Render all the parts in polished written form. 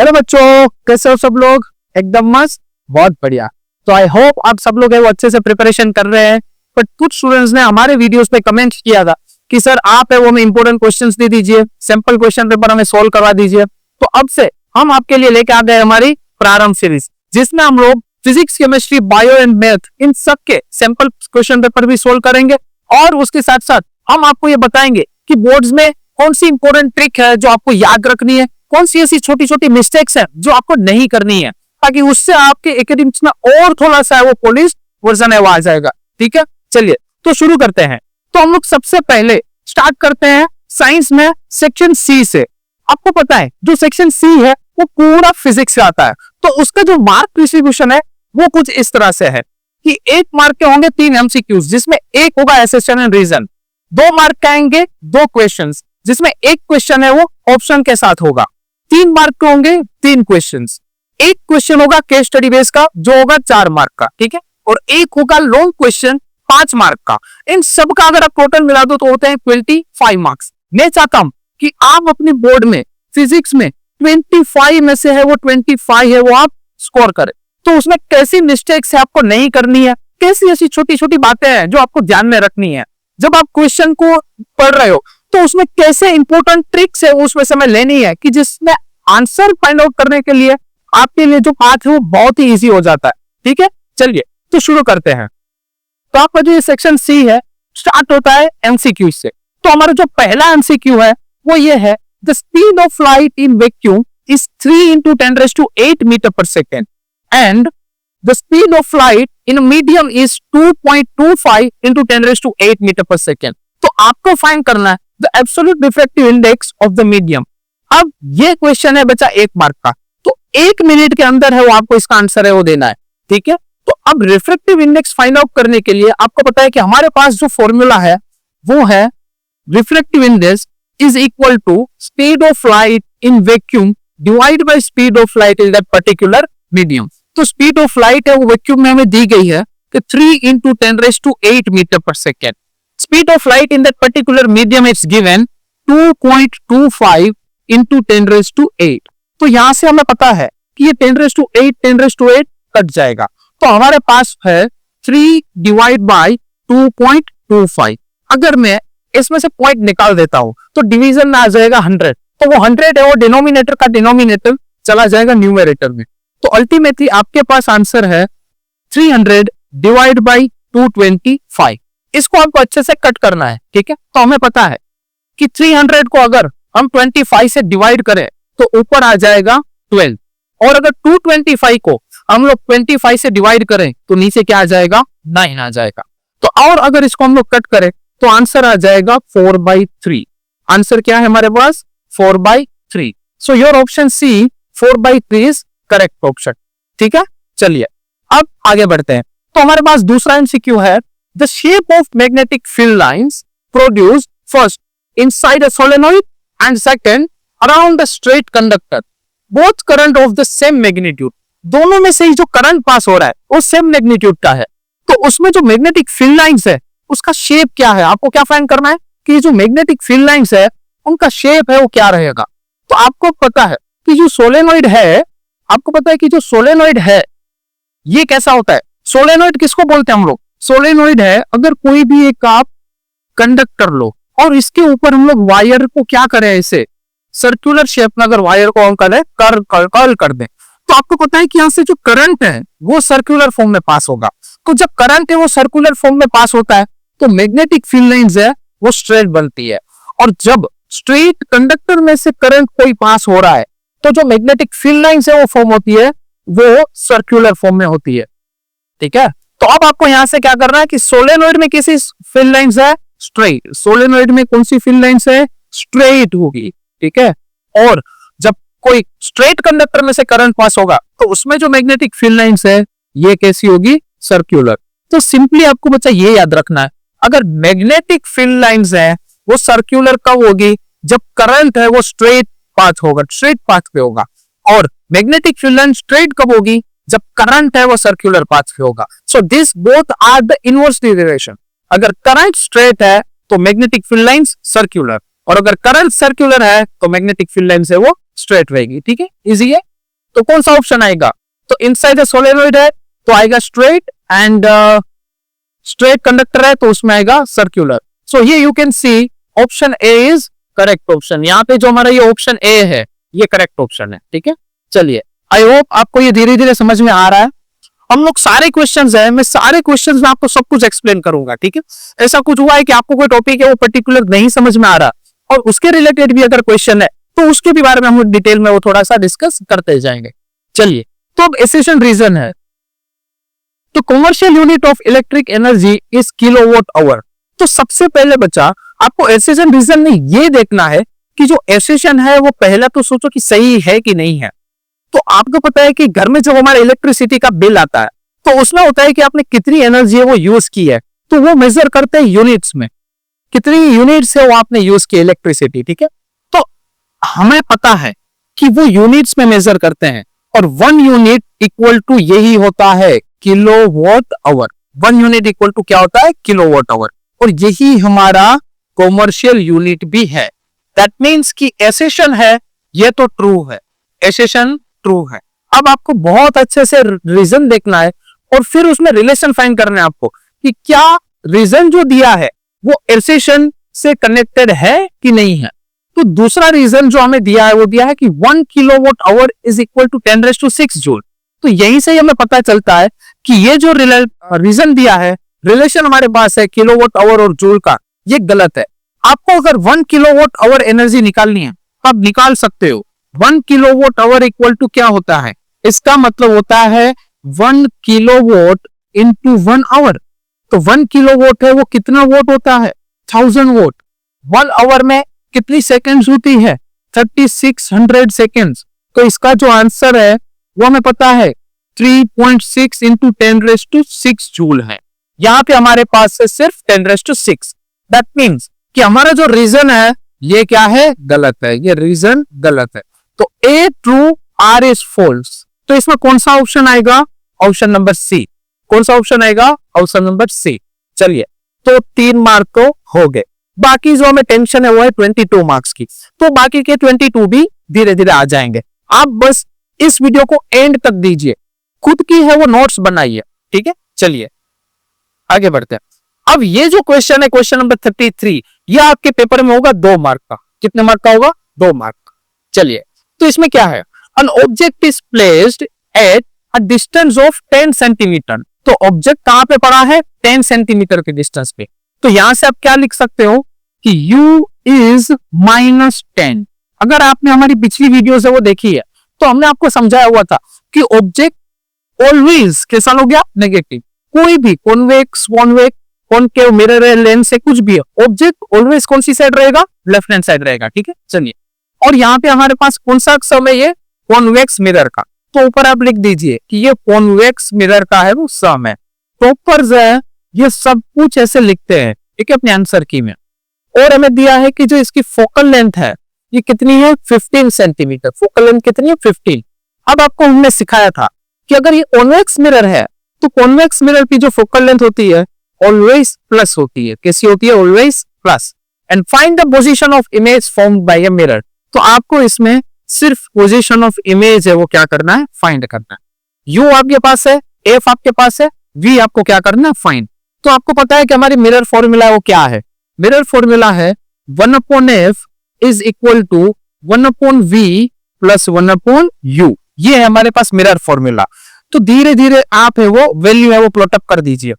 Hello बच्चों, कैसे हो सब लोग? एकदम मस्त, बहुत बढ़िया। तो आई होप आप सब लोग है वो अच्छे से प्रिपरेशन कर रहे हैं। बट कुछ स्टूडेंट्स ने हमारे वीडियोस पे कमेंट किया था कि सर आप है वो हमें इंपॉर्टेंट क्वेश्चंस दे दीजिए, सैंपल क्वेश्चन पेपर हमें सोल्व करवा दीजिए। तो अब से हम आपके लिए लेके आ गए हमारी प्रारंभ सीरीज, जिसमें हम लोग physics, chemistry, bio and math in सब के सैंपल क्वेश्चन पेपर भी सोल्व करेंगे। और उसके साथ साथ हम आपको ये बताएंगे कि बोर्ड्स में कौन सी इंपॉर्टेंट ट्रिक है जो आपको याद रखनी है, कौन सी ऐसी छोटी छोटी मिस्टेक्स है जो आपको नहीं करनी है, ताकि उससे आपके एकेडमिक्स में और थोड़ा सा वो पॉलिश वर्जन है वो आ जाएगा। ठीक है, चलिए तो शुरू करते हैं। तो हम लोग सबसे पहले स्टार्ट करते हैं साइंस में सेक्शन सी से। आपको पता है जो सेक्शन सी है वो पूरा फिजिक्स से आता है। तो उसका जो मार्क डिस्ट्रीब्यूशन है वो कुछ इस तरह से है कि 1 मार्क के होंगे 3 एमसीक्यूज, जिसमें एक होगा एसेशन एंड रीजन। 2 मार्क के आएंगे 2 क्वेश्चंस, जिसमें एक क्वेश्चन है वो ऑप्शन के साथ होगा। 3 मार्क के होंगे 3 क्वेश्चंस। एक क्वेश्चन होगा केस स्टडी बेस का जो होगा 4 मार्क का, ठीक है, और एक होगा लॉन्ग क्वेश्चन 5 मार्क का। इन सब का अगर आप टोटल मिला दो तो होते हैं 25 मार्क्स। मैं चाहता हूं कि आप अपनी बोर्ड में फिजिक्स में 25 में से है वो 25 है वो आप स्कोर करें। तो उसमें कैसी मिस्टेक्स है आपको नहीं करनी है, कैसी ऐसी छोटी छोटी बातें हैं जो आपको ध्यान में रखनी है जब आप क्वेश्चन को पढ़ रहे हो। तो उसमें कैसे इंपॉर्टेंट ट्रिक्स है उसमें से हमें लेनी है कि जिसमें आंसर फाइंड आउट करने के लिए आपके लिए जो पाथ है वो बहुत ही इजी हो जाता है। ठीक है, चलिए तो शुरू करते हैं। तो आपका जो ये सेक्शन सी है स्टार्ट होता है एमसीक्यू से। तो हमारा जो पहला एमसीक्यू है वो ये है, the speed of light in vacuum is 3 × 10⁸ metre per second and the speed of light in medium is 2.25 × 10⁸ metre per second. तो आपको फाइंड करना है the absolute refractive index of the medium. अब ये क्वेश्चन है बच्चा 1 मार्क का, तो 1 मिनट के अंदर है वो आपको इसका आंसर है वो देना है। ठीक है, तो अब रिफ्रैक्टिव इंडेक्स फाइंड आउट करने के लिए आपको पता है कि हमारे पास जो फॉर्मूला है वो है refractive index is equal to speed of light in vacuum divide by speed of light in that particular medium. तो स्पीड ऑफ लाइट है वो वैक्यूम में हमें दी गई है कि 3 × 10⁸ metre per second. Speed of light in that particular medium is given 2.25 × 10⁸. तो यहां से हमें पता है कि ये 10⁸, 10⁸ कट जाएगा। तो हमारे पास है 3 डिवाइड बाय 2.25। अगर मैं इसमें से पॉइंट निकाल देता हूं तो डिवीजन में आ जाएगा 100। तो वो 100 है वो डिनोमिनेटर का डिनोमिनेटर चला जाएगा न्यूमरेटर में। तो अल्टीमेटली आपके पास आंसर है 300 डिवाइड बाय 225। इसको आपको अच्छे से कट करना है। ठीक है, तो हमें पता है कि 300 को अगर हम 25 से डिवाइड करें तो ऊपर आ जाएगा 12, और अगर 225 को हम लोग 25 से डिवाइड करें तो नीचे क्या आ जाएगा, 9 आ जाएगा। तो और अगर इसको हम लोग कट करें तो आंसर आ जाएगा 4/3। आंसर क्या है हमारे पास, 4/3। So your option C 4/3 is correct option. ठीक है, चलिए अब आगे बढ़ते हैं। तो हमारे पास दूसरा एमसीक्यू है, the shape of magnetic field lines produced first inside a solenoid and second around a straight conductor, both current of the same magnitude। दोनों में से ही जो करंट पास हो रहा है वो सेम मैग्नीट्यूड का है। तो उसमें जो मैग्नेटिक फील्ड लाइंस है उसका शेप क्या है, आपको क्या फाइंड करना है कि जो मैग्नेटिक फील्ड लाइंस है उनका शेप है वो क्या रहेगा। तो आपको पता है कि जो सोलेनॉइड है, आपको पता है कि जो सोलेनॉइड है ये कैसा होता है। सोलेनॉइड किसको बोलते हैं हम लोग, सोलेनॉइड है अगर कोई भी एक आप कंडक्टर लो और इसके ऊपर हम लोग वायर को क्या करें, इसे सर्कुलर शेप में अगर वायर को हम करें कर्ल कर दें, तो आपको पता है कि यहां से जो करंट है वो सर्कुलर फॉर्म में पास होगा। तो जब करंट है वो सर्कुलर फॉर्म में पास होता है तो मैग्नेटिक फील्ड लाइंस है वो स्ट्रेट बनती है। और जब स्ट्रेट कंडक्टर में से करंट कोई पास हो रहा है तो जो मैग्नेटिक फील्ड लाइंस है वो फॉर्म होती है वो सर्कुलर फॉर्म में होती है। ठीक है, तो अब आपको यहां से क्या करना है कि सोलेनॉइड में किसी फील्ड लाइंस है स्ट्रेट, सोलेनॉइड में कौन सी फील्ड लाइंस है, स्ट्रेट होगी। ठीक है, और जब कोई स्ट्रेट कंडक्टर में से करंट पास होगा तो उसमें जो मैग्नेटिक फील्ड लाइंस है ये कैसी होगी, सर्कुलर। तो सिंपली आपको बच्चा ये याद रखना है, अगर मैग्नेटिक फील्ड लाइंस है वो सर्कुलर कब होगी, जब करंट है वो स्ट्रेट पाथ होगा, स्ट्रेट पाथ पे होगा। और मैग्नेटिक फील्ड लाइन स्ट्रेट कब होगी, जब करंट है वो सर्कुलर पाथ पे होगा। So this both are the inversely relation. अगर करंट स्ट्रेट है तो मैग्नेटिक फील्ड लाइंस सर्कुलर, और अगर करंट सर्कुलर है तो मैग्नेटिक फील्ड लाइंस है वो स्ट्रेट रहेगी। ठीक है, इजी है, तो कौन सा ऑप्शन आएगा? तो इनसाइड द सोलेनोइड है तो आएगा स्ट्रेट, एंड स्ट्रेट कंडक्टर है तो उसमें आएगा सर्कुलर. सो ये you can see option A is correct option. यहाँ पे जो हमारा ये ऑप्शन ए है ये करेक्ट ऑप्शन है. ठीक है, चलिए आई होप आपको ये धीरे धीरे समझ में आ रहा है. हम लोग सारे क्वेश्चंस है, मैं सारे क्वेश्चंस में आपको सब कुछ एक्सप्लेन करूंगा. ठीक है, ऐसा कुछ हुआ है कि आपको कोई टॉपिक है वो पर्टिकुलर नहीं समझ में आ रहा और उसके रिलेटेड भी अगर क्वेश्चन है तो उसके भी बारे में हम डिटेल में वो थोड़ा सा डिस्कस करते जाएंगे. चलिए, तो अब एसेशन रीजन है. तो commercial unit of electric energy is kilowatt hour. तो सबसे पहले बच्चा आपको एसेशन रीजन नहीं, ये देखना है कि जो एसेशन है वो पहला तो सोचो कि सही है कि नहीं है. तो आपको पता है कि घर में जब हमारा इलेक्ट्रिसिटी का बिल आता है तो उसमें होता है कि आपने कितनी एनर्जी है वो यूज की है, तो वो मेजर करते हैं यूनिट्स में, कितनी यूनिट्स है वो आपने यूज की इलेक्ट्रिसिटी. ठीक है, तो हमें पता है कि वो यूनिट्स में मेजर करते हैं और 1 यूनिट इक्वल टू यही होता है kilowatt hour. 1 unit equal to क्या होता है? Kilowatt hour. और यही हमारा कॉमर्शियल यूनिट भी है. दैट मीन्स कि एसेशन है ये तो ट्रू है, एसेशन ट्रू है. अब आपको बहुत अच्छे से रीजन देखना है और फिर उसमें रिलेशन फाइंड करना है आपको कि क्या रीजन जो दिया है वो एसेशन से कनेक्टेड है कि नहीं है. तो दूसरा रीजन जो हमें दिया है वो दिया है कि 1 kilowatt hour is equal to 10⁶ joule. तो यहीं से हमें पता चलता है कि ये जो रीजन दिया है, रिलेशन हमारे पास है किलोवाट आवर और जूल का, ये गलत है. आपको अगर 1 किलोवाट आवर एनर्जी निकालनी है तो आप निकाल सकते हो. 1 किलोवाट आवर इक्वल टू क्या होता है? इसका मतलब होता है 1 किलोवाट इंटू 1 आवर. तो 1 किलोवाट है वो कितना वोट होता है? 1000 वोट. 1 आवर में कितनी सेकेंड्स होती है? 3600 सेकेंड्स. तो इसका जो आंसर है वो हमें पता है 3.6 इंटू 10⁶ जूल है. यहाँ पे हमारे पास है सिर्फ 10⁶. दैट मीन्स कि हमारा जो रीजन है ये क्या है? गलत है. ये रीजन गलत है. तो A true, R is false. तो इसमें कौन सा ऑप्शन आएगा? Option number C. कौन सा ऑप्शन आएगा? Option number C. चलिए, तो 3 मार्क तो हो गए. बाकी जो हमें टेंशन है वो है 22 मार्क्स की. तो बाकी के 22 भी धीरे धीरे आ जाएंगे. आप बस इस वीडियो को एंड तक दीजिए, खुद की है वो नोट्स बनाइए. ठीक है, चलिए आगे बढ़ते हैं. अब ये जो क्वेश्चन है, क्वेश्चन नंबर 33, ये आपके पेपर में होगा 2 मार्क का. कितने मार्क का होगा? 2 मार्क. चलिए, तो इसमें क्या है? An object is placed at a distance of 10 centimetre. तो ऑब्जेक्ट कहां पे पड़ा है? 10 सेंटीमीटर के डिस्टेंस पे. तो यहां से आप क्या लिख सकते हो कि u is -10. अगर आपने हमारी पिछली वीडियोस है वो देखी है तो हमने आपको समझाया हुआ था कि ऑब्जेक्ट ऑलवेज कैसा हो गया? नेगेटिव. कोई भी कॉन्वेक्स, कॉनकेव, मिरर है, लेंस है, कुछ भी है, ऑब्जेक्ट ऑलवेज कौन सी साइड रहेगा? लेफ्ट हैंड साइड रहेगा. ठीक है, चलिए. और यहाँ पे हमारे पास कौन सा सम है? ये कॉन्वेक्स मिरर का. तो ऊपर आप लिख दीजिए कि ये कॉन्वेक्स मिरर का है वो सम है. प्रॉपर जो है ये सब कुछ ऐसे लिखते हैं. ठीक है, अपने आंसर की में. और हमें दिया है कि जो इसकी फोकल लेंथ है ये कितनी है? 15 सेंटीमीटर. फोकल लेंथ कितनी है? 15. अब आपको हमने सिखाया था कि अगर ये कॉन्वेक्स मिरर है तो कॉन्वेक्स मिरर की जो फोकल लेंथ होती है ऑलवेज प्लस होती है. कैसी होती है? Always plus. And find the position of image formed bye a mirror. तो आपको इसमें सिर्फ पोजीशन ऑफ इमेज है वो क्या करना है? फाइंड करना है. यू आपके पास है, एफ आपके पास है, वी आपको क्या करना है? फाइंड. तो आपको पता है कि हमारी मिरर फॉर्मूला है वो क्या है? मिरर फॉर्मूला है 1/f is equal to 1/v plus 1/u. ये है हमारे पास मिरर फॉर्मूला. तो धीरे धीरे आप है वो वैल्यू है वो प्लॉट अप कर दीजिए.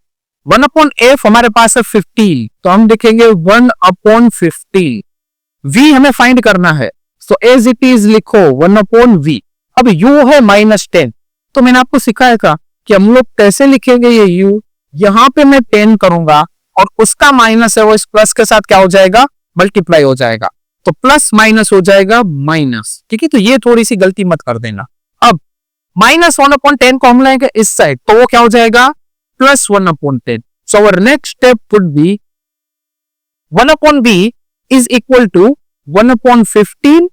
1/f हमारे पास है 15, तो हम लिखेंगे 1/15. v हमें फाइंड करना है, तो एज इट इज लिखो 1/v. अब u है -10. तो मैंने आपको सिखाया था कि हम लोग कैसे लिखेंगे ये u. यहां पे मैं 10 करूंगा और उसका माइनस है वो इस प्लस के साथ क्या हो जाएगा? मल्टीप्लाई हो जाएगा. तो प्लस माइनस हो जाएगा माइनस. ठीक है, तो ये थोड़ी सी गलती मत कर देना. अब -1/10 को हम लाएंगे इस साइड, तो वो क्या हो जाएगा? Plus 1/10. So our next step would be 1/b is equal to 1/15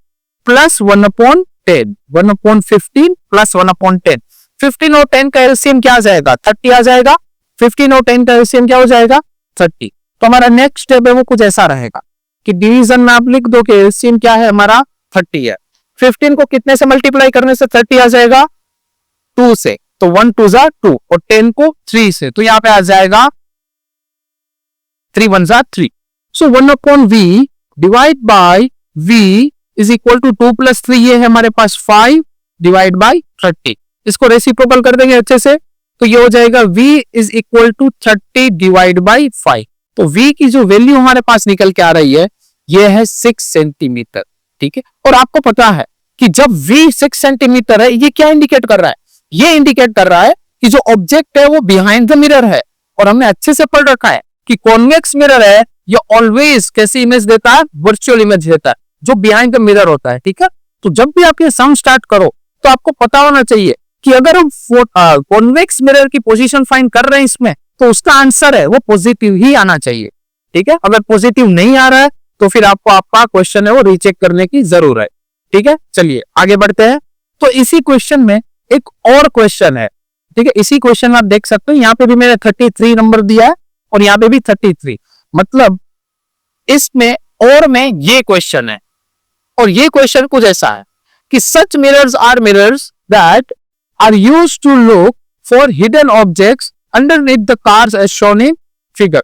plus 1/10. 1/15 plus 1/10. 15 और 10 का एलसीएम क्या आ जाएगा? 30 आ जाएगा. 15 और 10 का एलसीएम क्या हो जाएगा? 30. तो हमारा नेक्स्ट स्टेप है वो कुछ ऐसा रहेगा कि डिवीजन में आप लिख दो कि एलसीएम क्या है हमारा? 30 है. 15 को कितने से मल्टीप्लाई करने से 30 आ जाएगा? 2 से, तो 1 2 जा 2, और 10 को 3 से, तो यहां पे आ जाएगा 3 1 जा 3. So 1/v divide by v is equal to 2 + 3, ये है हमारे पास 5 डिवाइड बाय 30. इसको रेसिप्रोकल कर देंगे अच्छे से, तो ये हो जाएगा v is equal to 30 divide by 5. तो v की जो वैल्यू हमारे पास निकल के आ रही है ये है 6 सेंटीमीटर. ठीक है, और आपको पता है कि जब v 6 सेंटीमीटर है, ये क्या इंडिकेट कर रहा है? ये इंडिकेट कर रहा है कि जो ऑब्जेक्ट है वो बिहाइंड द मिरर है. और हमने अच्छे से पढ़ रखा है कि कॉन्वेक्स मिरर है, ये ऑलवेज कैसी इमेज देता है? वर्चुअल इमेज देता है, जो बिहाइंड द मिरर होता है. ठीक है, तो जब भी आप ये सम स्टार्ट करो तो आपको पता होना चाहिए कि अगर हम कॉन्वेक्स मिरर की पोजीशन फाइंड कर रहे हैं इसमें, तो उसका आंसर है वो पॉजिटिव ही आना चाहिए. ठीक है, अगर पॉजिटिव नहीं आ रहा है तो फिर आपको आपका क्वेश्चन है वो रीचेक करने की जरूरत है. ठीक है, चलिए आगे बढ़ते हैं. तो इसी क्वेश्चन में एक और क्वेश्चन है. ठीक है, इसी क्वेश्चन में आप देख सकते हो यहाँ पे भी मैंने 33 नंबर दिया है और यहाँ पे भी 33, मतलब इसमें और में ये क्वेश्चन है. और ये क्वेश्चन कुछ ऐसा है कि such mirrors are mirrors that are used to look for hidden objects underneath the cars as shown in figure.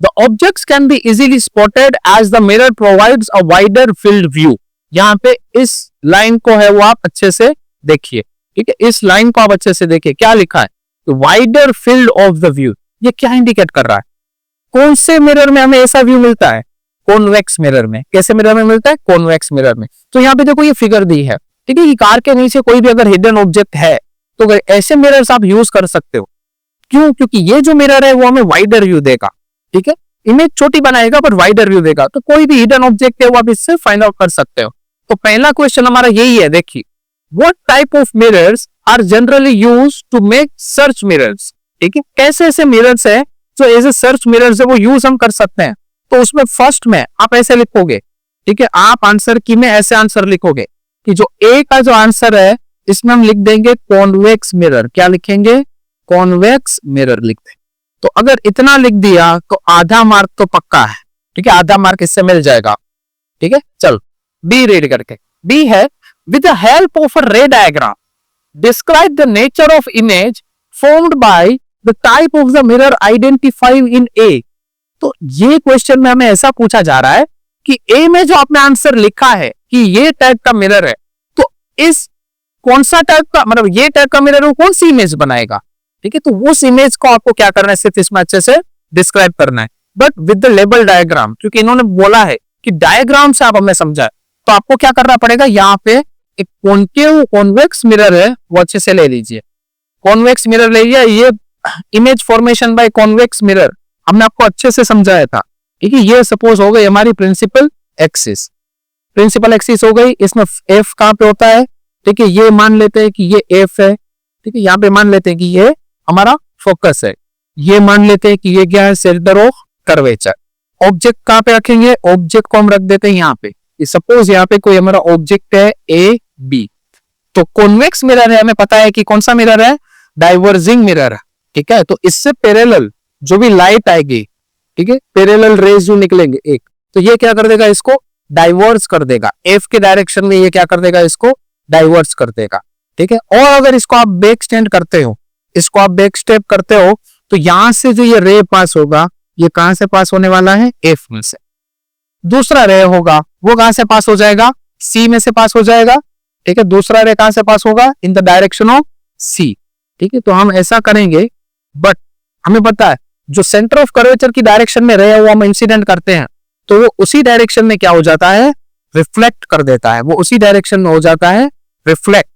The objects can be easily spotted as the mirror provides a wider field view. यहाँ पे इस line को है वो आप अच्छे से देखिए. ठीक है, इस लाइन को आप अच्छे से देखिए, क्या लिखा है? Wider field of the view. ये क्या इंडिकेट कर रहा है? कौन से मिरर में हमें ऐसा व्यू मिलता है? कॉन्वेक्स मिरर में. कैसे मिरर में मिलता है? कॉन्वेक्स मिरर में. तो यहाँ पे देखो ये फिगर दी है. ठीक है, कि कार के नीचे कोई भी अगर हिडन ऑब्जेक्ट है तो ऐसे मिरर्स आप यूज कर सकते हो. क्यों? क्योंकि ये जो मिरर है वो हमें वाइडर व्यू देगा. ठीक है, इमेज छोटी बनाएगा पर वाइडर व्यू देगा, तो कोई भी हिडन ऑब्जेक्ट है वो आप इससे फाइंड आउट कर सकते हो. तो पहला क्वेश्चन हमारा यही है. देखिए, what type of mirrors are generally used to make search mirrors. ठीक है, कैसे ऐसे मिरर्स है जो एज ए सर्च मिरर्स है वो यूज हम कर सकते हैं. तो उसमें फर्स्ट में आप ऐसे लिखोगे. ठीक है, आप आंसर की में ऐसे आंसर लिखोगे कि जो ए का जो आंसर है इसमें हम लिख देंगे कॉन्वेक्स मिरर. क्या लिखेंगे? कॉन्वेक्स मिरर लिखते हैं. तो अगर इतना लिख दिया तो आधा मार्क तो पक्का है. ठीक है, आधा मार्क इससे मिल जाएगा. ठीक है, चलो बी रीड करके. बी है with the help of a ray diagram describe the nature of image formed by the type of the mirror identified in A. तो ये क्वेश्चन में हमें ऐसा पूछा जा रहा है कि ए में जो आपने आंसर लिखा है कि ये टाइप का मिरर है, तो इस कौन सा टाइप का, मतलब ये टाइप का मिरर वो कौन सी इमेज बनाएगा. ठीक है, तो उस इमेज को आपको क्या करना है? सिर्फ इसमें अच्छे से डिस्क्राइब करना है, but with the label diagram. क्योंकि इन्होंने बोला है कि डायग्राम से आप हमें समझाए, तो आपको क्या करना पड़ेगा? यहाँ पे एक कॉन्केव कॉन्वेक्स मिरर है वो अच्छे से ले लीजिए. कॉन्वेक्स मिरर ले लिया. ये image formation by convex mirror हमने आपको अच्छे से समझाया था. ठीक है, ये सपोज हो गई हमारी प्रिंसिपल एक्सिस. प्रिंसिपल एक्सिस हो गई. इसमें एफ कहाँ पे होता है? ठीक है, ये मान लेते हैं कि ये एफ है. ठीक है, यहाँ पे मान लेते हैं कि ये हमारा फोकस है. ये मान लेते हैं कि ये क्या है? Centre of curvature. ऑब्जेक्ट कहाँ पे रखेंगे? ऑब्जेक्ट को हम रख देते हैं यहाँ पे. सपोज यहाँ पे कोई हमारा ऑब्जेक्ट है ए बी. तो कॉन्वेक्स मिरर है, हमें पता है कि कौन सा मिरर है? Diverging mirror. ठीक है, तो इससे पैरेलल जो भी लाइट आएगी, ठीक है, पैरेलल रेज जो निकलेंगे एक, तो ये क्या कर देगा? इसको डाइवर्स कर देगा. एफ के डायरेक्शन में ये क्या कर देगा? इसको डाइवर्स कर देगा. ठीक है, और अगर इसको आप बैक स्टैंड करते हो, इसको आप बैक स्टेप करते हो, तो यहां से जो ये रे पास होगा, ये कहां से पास होने वाला है? एफ में से. दूसरा रे होगा वो कहां से पास हो जाएगा? सी में से पास हो जाएगा. ठीक है, दूसरा रे कहां से पास होगा? इन द डायरेक्शन ऑफ सी. ठीक है, तो हम ऐसा करेंगे, बट हमें पता है जो सेंटर ऑफ कर्वेचर की डायरेक्शन में रे है वो हम इंसिडेंट करते हैं, तो वो उसी डायरेक्शन में क्या हो जाता है? रिफ्लेक्ट कर देता है. वो उसी डायरेक्शन में हो जाता है रिफ्लेक्ट.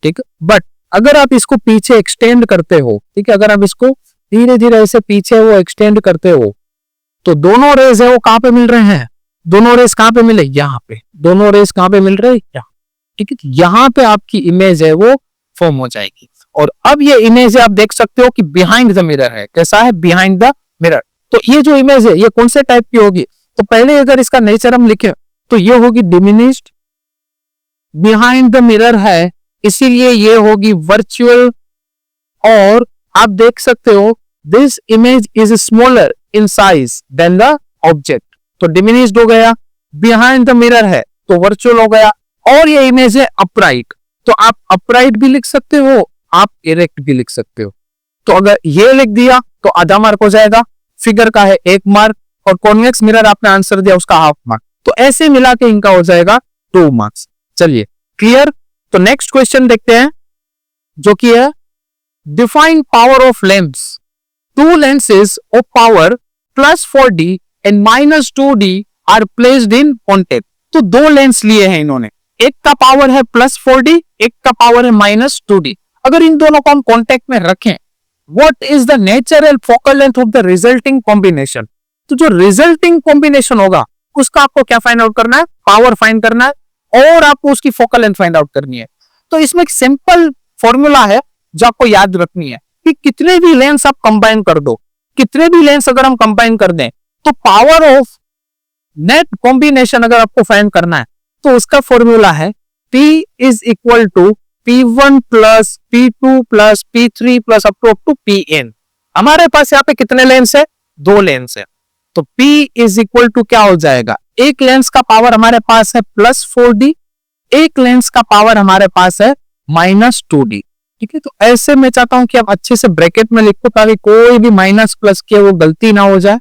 ठीक है, बट अगर आप इसको पीछे एक्सटेंड करते हो, ठीक है, अगर आप इसको धीरे धीरे ऐसे पीछे वो एक्सटेंड करते हो, तो दोनों रेज है वो कहां पे मिल रहे हैं? दोनों रेज कहां पे मिले? यहाँ पे. दोनों रेज कहां पे मिल रहे हैं? यहाँ. ठीक है, यहाँ पे आपकी इमेज है वो फॉर्म हो जाएगी. और अब ये इमेज आप देख सकते हो कि बिहाइंड द मिरर है. कैसा है? Behind the mirror. तो ये जो इमेज है ये कौन से टाइप की होगी? तो पहले अगर इसका नेचर हम लिखे तो ये होगी डिमिनिश्ड. बिहाइंड द मिरर है इसीलिए ये होगी वर्चुअल. और आप देख सकते हो this image is smaller in size than the object. तो डिमिनिश्ड हो गया. बिहाइंड द मिरर है तो वर्चुअल हो गया. और ये इमेज है अपराइट, तो आप अपराइट भी लिख सकते हो, आप इरेक्ट भी लिख सकते हो। तो अगर ये लिख दिया तो आधा मार्क हो जाएगा, फिगर का है 1 मार्क, और कॉन्वेक्स मिरर आपने आंसर दिया उसका हाफ मार्क, तो ऐसे मिला के इनका हो जाएगा 2 मार्क्स। चलिए क्लियर। तो नेक्स्ट क्वेश्चन देखते हैं जो कि है define power of lens. Two lenses of power +4D and -2D are placed in contact. तो दो लेंस लिए हैं इन्होंने, एक का पावर है +4D, एक का पावर है -2D। अगर इन दोनों को हम कॉन्टेक्ट में रखें, what is the natural focal length of the resulting combination. तो जो रिजल्टिंग कॉम्बिनेशन होगा उसका आपको क्या फाइंड आउट करना है, पावर फाइंड करना है और आपको उसकी फोकल लेंथ फाइंड आउट करनी है। तो इसमें एक सिंपल फॉर्मूला है जो आपको याद रखनी है कि कितने भी लेंस आप कंबाइन कर दो, कितने भी लेंस अगर हम कंबाइन कर दें तो पावर ऑफ नेट कॉम्बिनेशन अगर आपको फाइंड करना है तो उसका फॉर्मूला है P is equal to P1 plus P2 plus P3 plus up to Pn। हमारे पास यहाँ पे कितने लेंस है, 2 लेंस है, तो P इज इक्वल टू क्या हो जाएगा, एक लेंस का पावर हमारे पास है +4D, एक लेंस का पावर हमारे पास है -2D। ठीक है, तो ऐसे मैं चाहता हूं कि आप अच्छे से ब्रैकेट में लिखो ताकि कोई भी माइनस प्लस के वो गलती ना हो जाए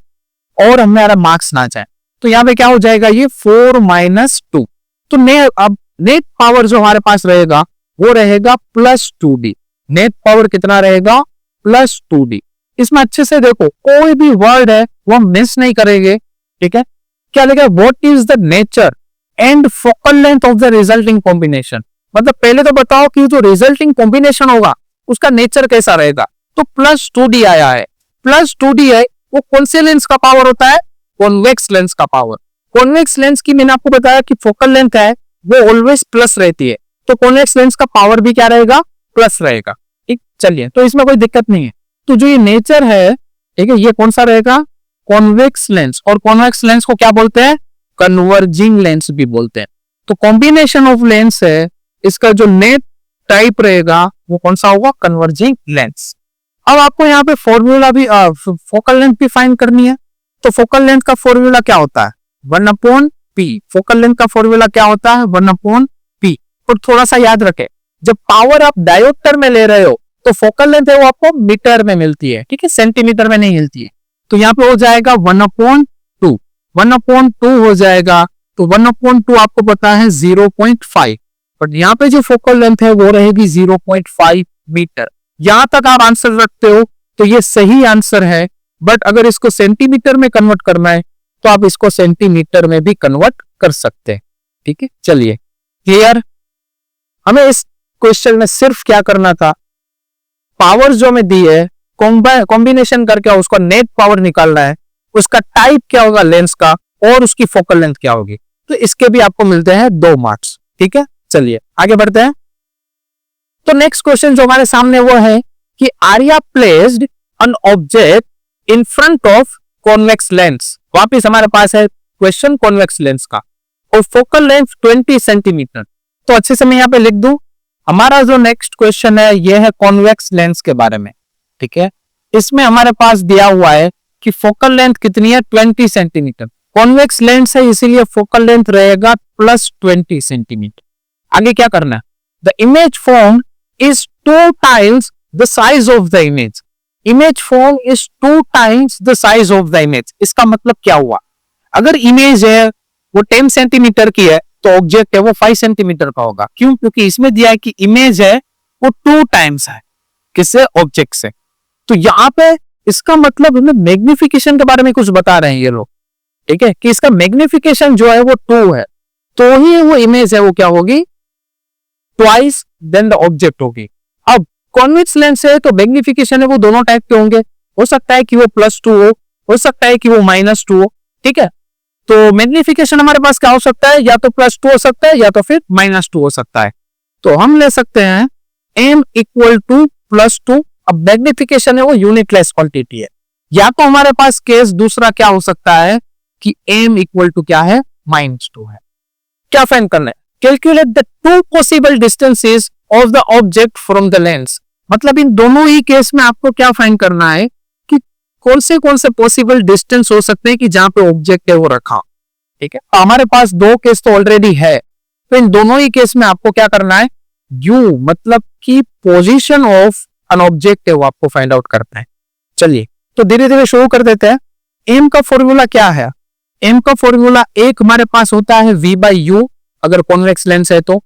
और हमारा मार्क्स ना जाए। तो यहाँ पे क्या हो जाएगा, ये 4 - 2। तो अब नेट पावर जो हमारे पास रहेगा वो रहेगा +2D। नेट पावर कितना रहेगा, +2D। इसमें अच्छे से देखो, कोई भी वर्ड है वो हम मिस नहीं करेंगे। ठीक है, क्या लिखा है, what is the nature and focal length of the resulting combination. मतलब पहले तो बताओ कि जो रिजल्टिंग कॉम्बिनेशन होगा उसका नेचर कैसा रहेगा। तो +2D आया है, +2D है, वो कौन से लेंस का पावर होता है, कॉन्वेक्स लेंस का पावर। कॉन्वेक्स लेंस की मैंने आपको बताया कि फोकल लेंथ है वो ऑलवेज प्लस रहती है, तो कॉन्वेक्स लेंस का पावर भी क्या रहेगा, प्लस रहेगा। ठीक, चलिए, तो इसमें कोई दिक्कत नहीं है। तो जो ये नेचर है, ठीक है, ये कौन सा रहेगा, कॉन्वेक्स लेंस, और कॉन्वेक्स लेंस को क्या बोलते हैं, कन्वर्जिंग लेंस भी बोलते हैं। तो कॉम्बिनेशन ऑफ लेंस है, इसका जो नेट टाइप रहेगा वो कौन सा होगा, कन्वर्जिंग लेंस। अब आपको यहाँ पे फॉर्मूला भी फोकल लेंथ भी फाइंड करनी है। तो फोकल लेंथ का फॉर्मूला क्या होता है, 1/P। फोकल लेंथ का फॉर्मूला क्या होता है, 1/P। और थोड़ा सा याद रखें, जब पावर आप डायोप्टर में ले रहे हो तो फोकल लेंथ है वो आपको मीटर में मिलती है, ठीक है, सेंटीमीटर में नहीं मिलती है। तो यहाँ पे हो जाएगा 1/2, 1/2 हो जाएगा। तो 1/2 आपको पता है 0.5, बट यहाँ पे जो फोकल लेंथ है वो रहेगी 0.5 मीटर। यहां तक आप आंसर रखते हो तो ये सही आंसर है, बट अगर इसको सेंटीमीटर में कन्वर्ट करना है तो आप इसको सेंटीमीटर में भी कन्वर्ट कर सकते हैं। ठीक है, चलिए क्लियर। हमें इस क्वेश्चन में सिर्फ क्या करना था, पावर जो हमें दी है कॉम्बिनेशन करके उसका नेट पावर निकालना है, उसका टाइप क्या होगा लेंस का और उसकी फोकल लेंथ क्या होगी। तो इसके भी आपको मिलते हैं 2 मार्क्स। ठीक है, चलिए आगे बढ़ते हैं। तो नेक्स्ट क्वेश्चन जो हमारे सामने वो है कि Arya placed an object in front of convex lens. वापिस हमारे पास है क्वेश्चन कॉन्वेक्स लेंस का, और फोकल लेंथ 20 सेंटीमीटर। तो अच्छे से मैं यहाँ पे लिख दूं, हमारा जो नेक्स्ट क्वेश्चन है ये है कॉन्वेक्स लेंस के बारे में। ठीक है, इसमें हमारे पास दिया हुआ है कि फोकल लेंथ कितनी है, 20 सेंटीमीटर। कॉन्वेक्स लेंस है इसीलिए फोकल लेंथ रहेगा +20 सेंटीमीटर। आगे क्या करना है, the image form is 2 times the size of the image. Image form is 2 times the size of the image. इसका मतलब क्या हुआ, अगर इमेज है वो 10 सेंटीमीटर की है तो ऑब्जेक्ट है वो 5 सेंटीमीटर का होगा। क्यों, क्योंकि इसमें दिया है कि इमेज है वो 2 times है किससे, ऑब्जेक्ट से। तो यहाँ पे इसका मतलब हमें मैग्निफिकेशन के बारे में कुछ बता रहे हैं ये लोग। ठीक है, कि इसका मैग्निफिकेशन जो है वो 2 है, तो ही वो इमेज है वो क्या होगी, ट्वाइस देन द ऑब्जेक्ट होगी। अब कॉन्वेक्स लेंस है तो मैग्निफिकेशन है वो दोनों टाइप के होंगे, हो सकता है कि वो +2 हो सकता है कि वो -2 हो। ठीक है, तो मैग्निफिकेशन हमारे पास क्या हो सकता है, या तो +2 हो सकता है या तो फिर -2 हो सकता है। तो हम ले सकते हैं m = +2। अब मैग्निफिकेशन है वो यूनिटलेस क्वांटिटी है, या तो हमारे पास केस दूसरा क्या हो सकता है कि m = क्या है, -2 है। क्या फाइंड करना है, calculate the 2 possible distances of the object from the lens. मतलब इन दोनों ही केस में आपको क्या फाइंड करना है कि कौन से पॉसिबल डिस्टेंस हो सकते हैं कि जहां पे ऑब्जेक्ट है वो रखा। ठीक है, तो हमारे पास 2 केस तो ऑलरेडी है, तो इन दोनों ही केस में आपको क्या करना है, यू मतलब कि पोजीशन ऑफ एन ऑब्जेक्ट है वो आपको फाइंड आउट करना है। चलिए तो धीरे धीरे शुरू कर देते हैं। एम का फॉर्मूला क्या है? एम का फॉर्मूला एक हमारे पास होता है v बाई यू अगर कॉन्वेक्स लेंस है तो,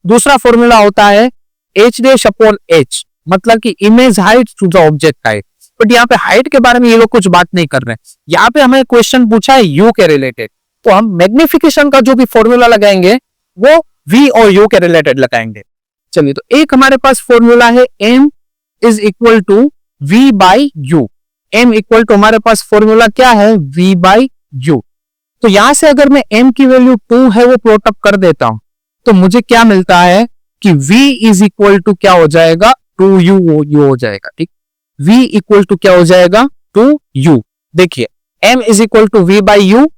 दूसरा फॉर्मूला होता है एच डैश अपॉन एच मतलब कि image height to the object height. But यहाँ पे हाइट के बारे में ये लोग कुछ बात नहीं कर रहे हैं, यहाँ पे हमें क्वेश्चन पूछा है यू के रिलेटेड, तो हम मैग्निफिकेशन का जो भी फॉर्मूला लगाएंगे वो v और u के रिलेटेड लगाएंगे। चलिए तो एक हमारे पास फॉर्मूला है m is equal to v by u. m equal to हमारे पास फॉर्मूला क्या है, v बाई यू। तो यहां से अगर मैं m की वैल्यू 2 है वो प्लॉट अप कर देता हूं तो मुझे क्या मिलता है कि v इज इक्वल टू क्या हो जाएगा, 2u हो जाएगा। ठीक, v इक्वल टू क्या हो जाएगा, 2u। देखिए m is equal to v by u,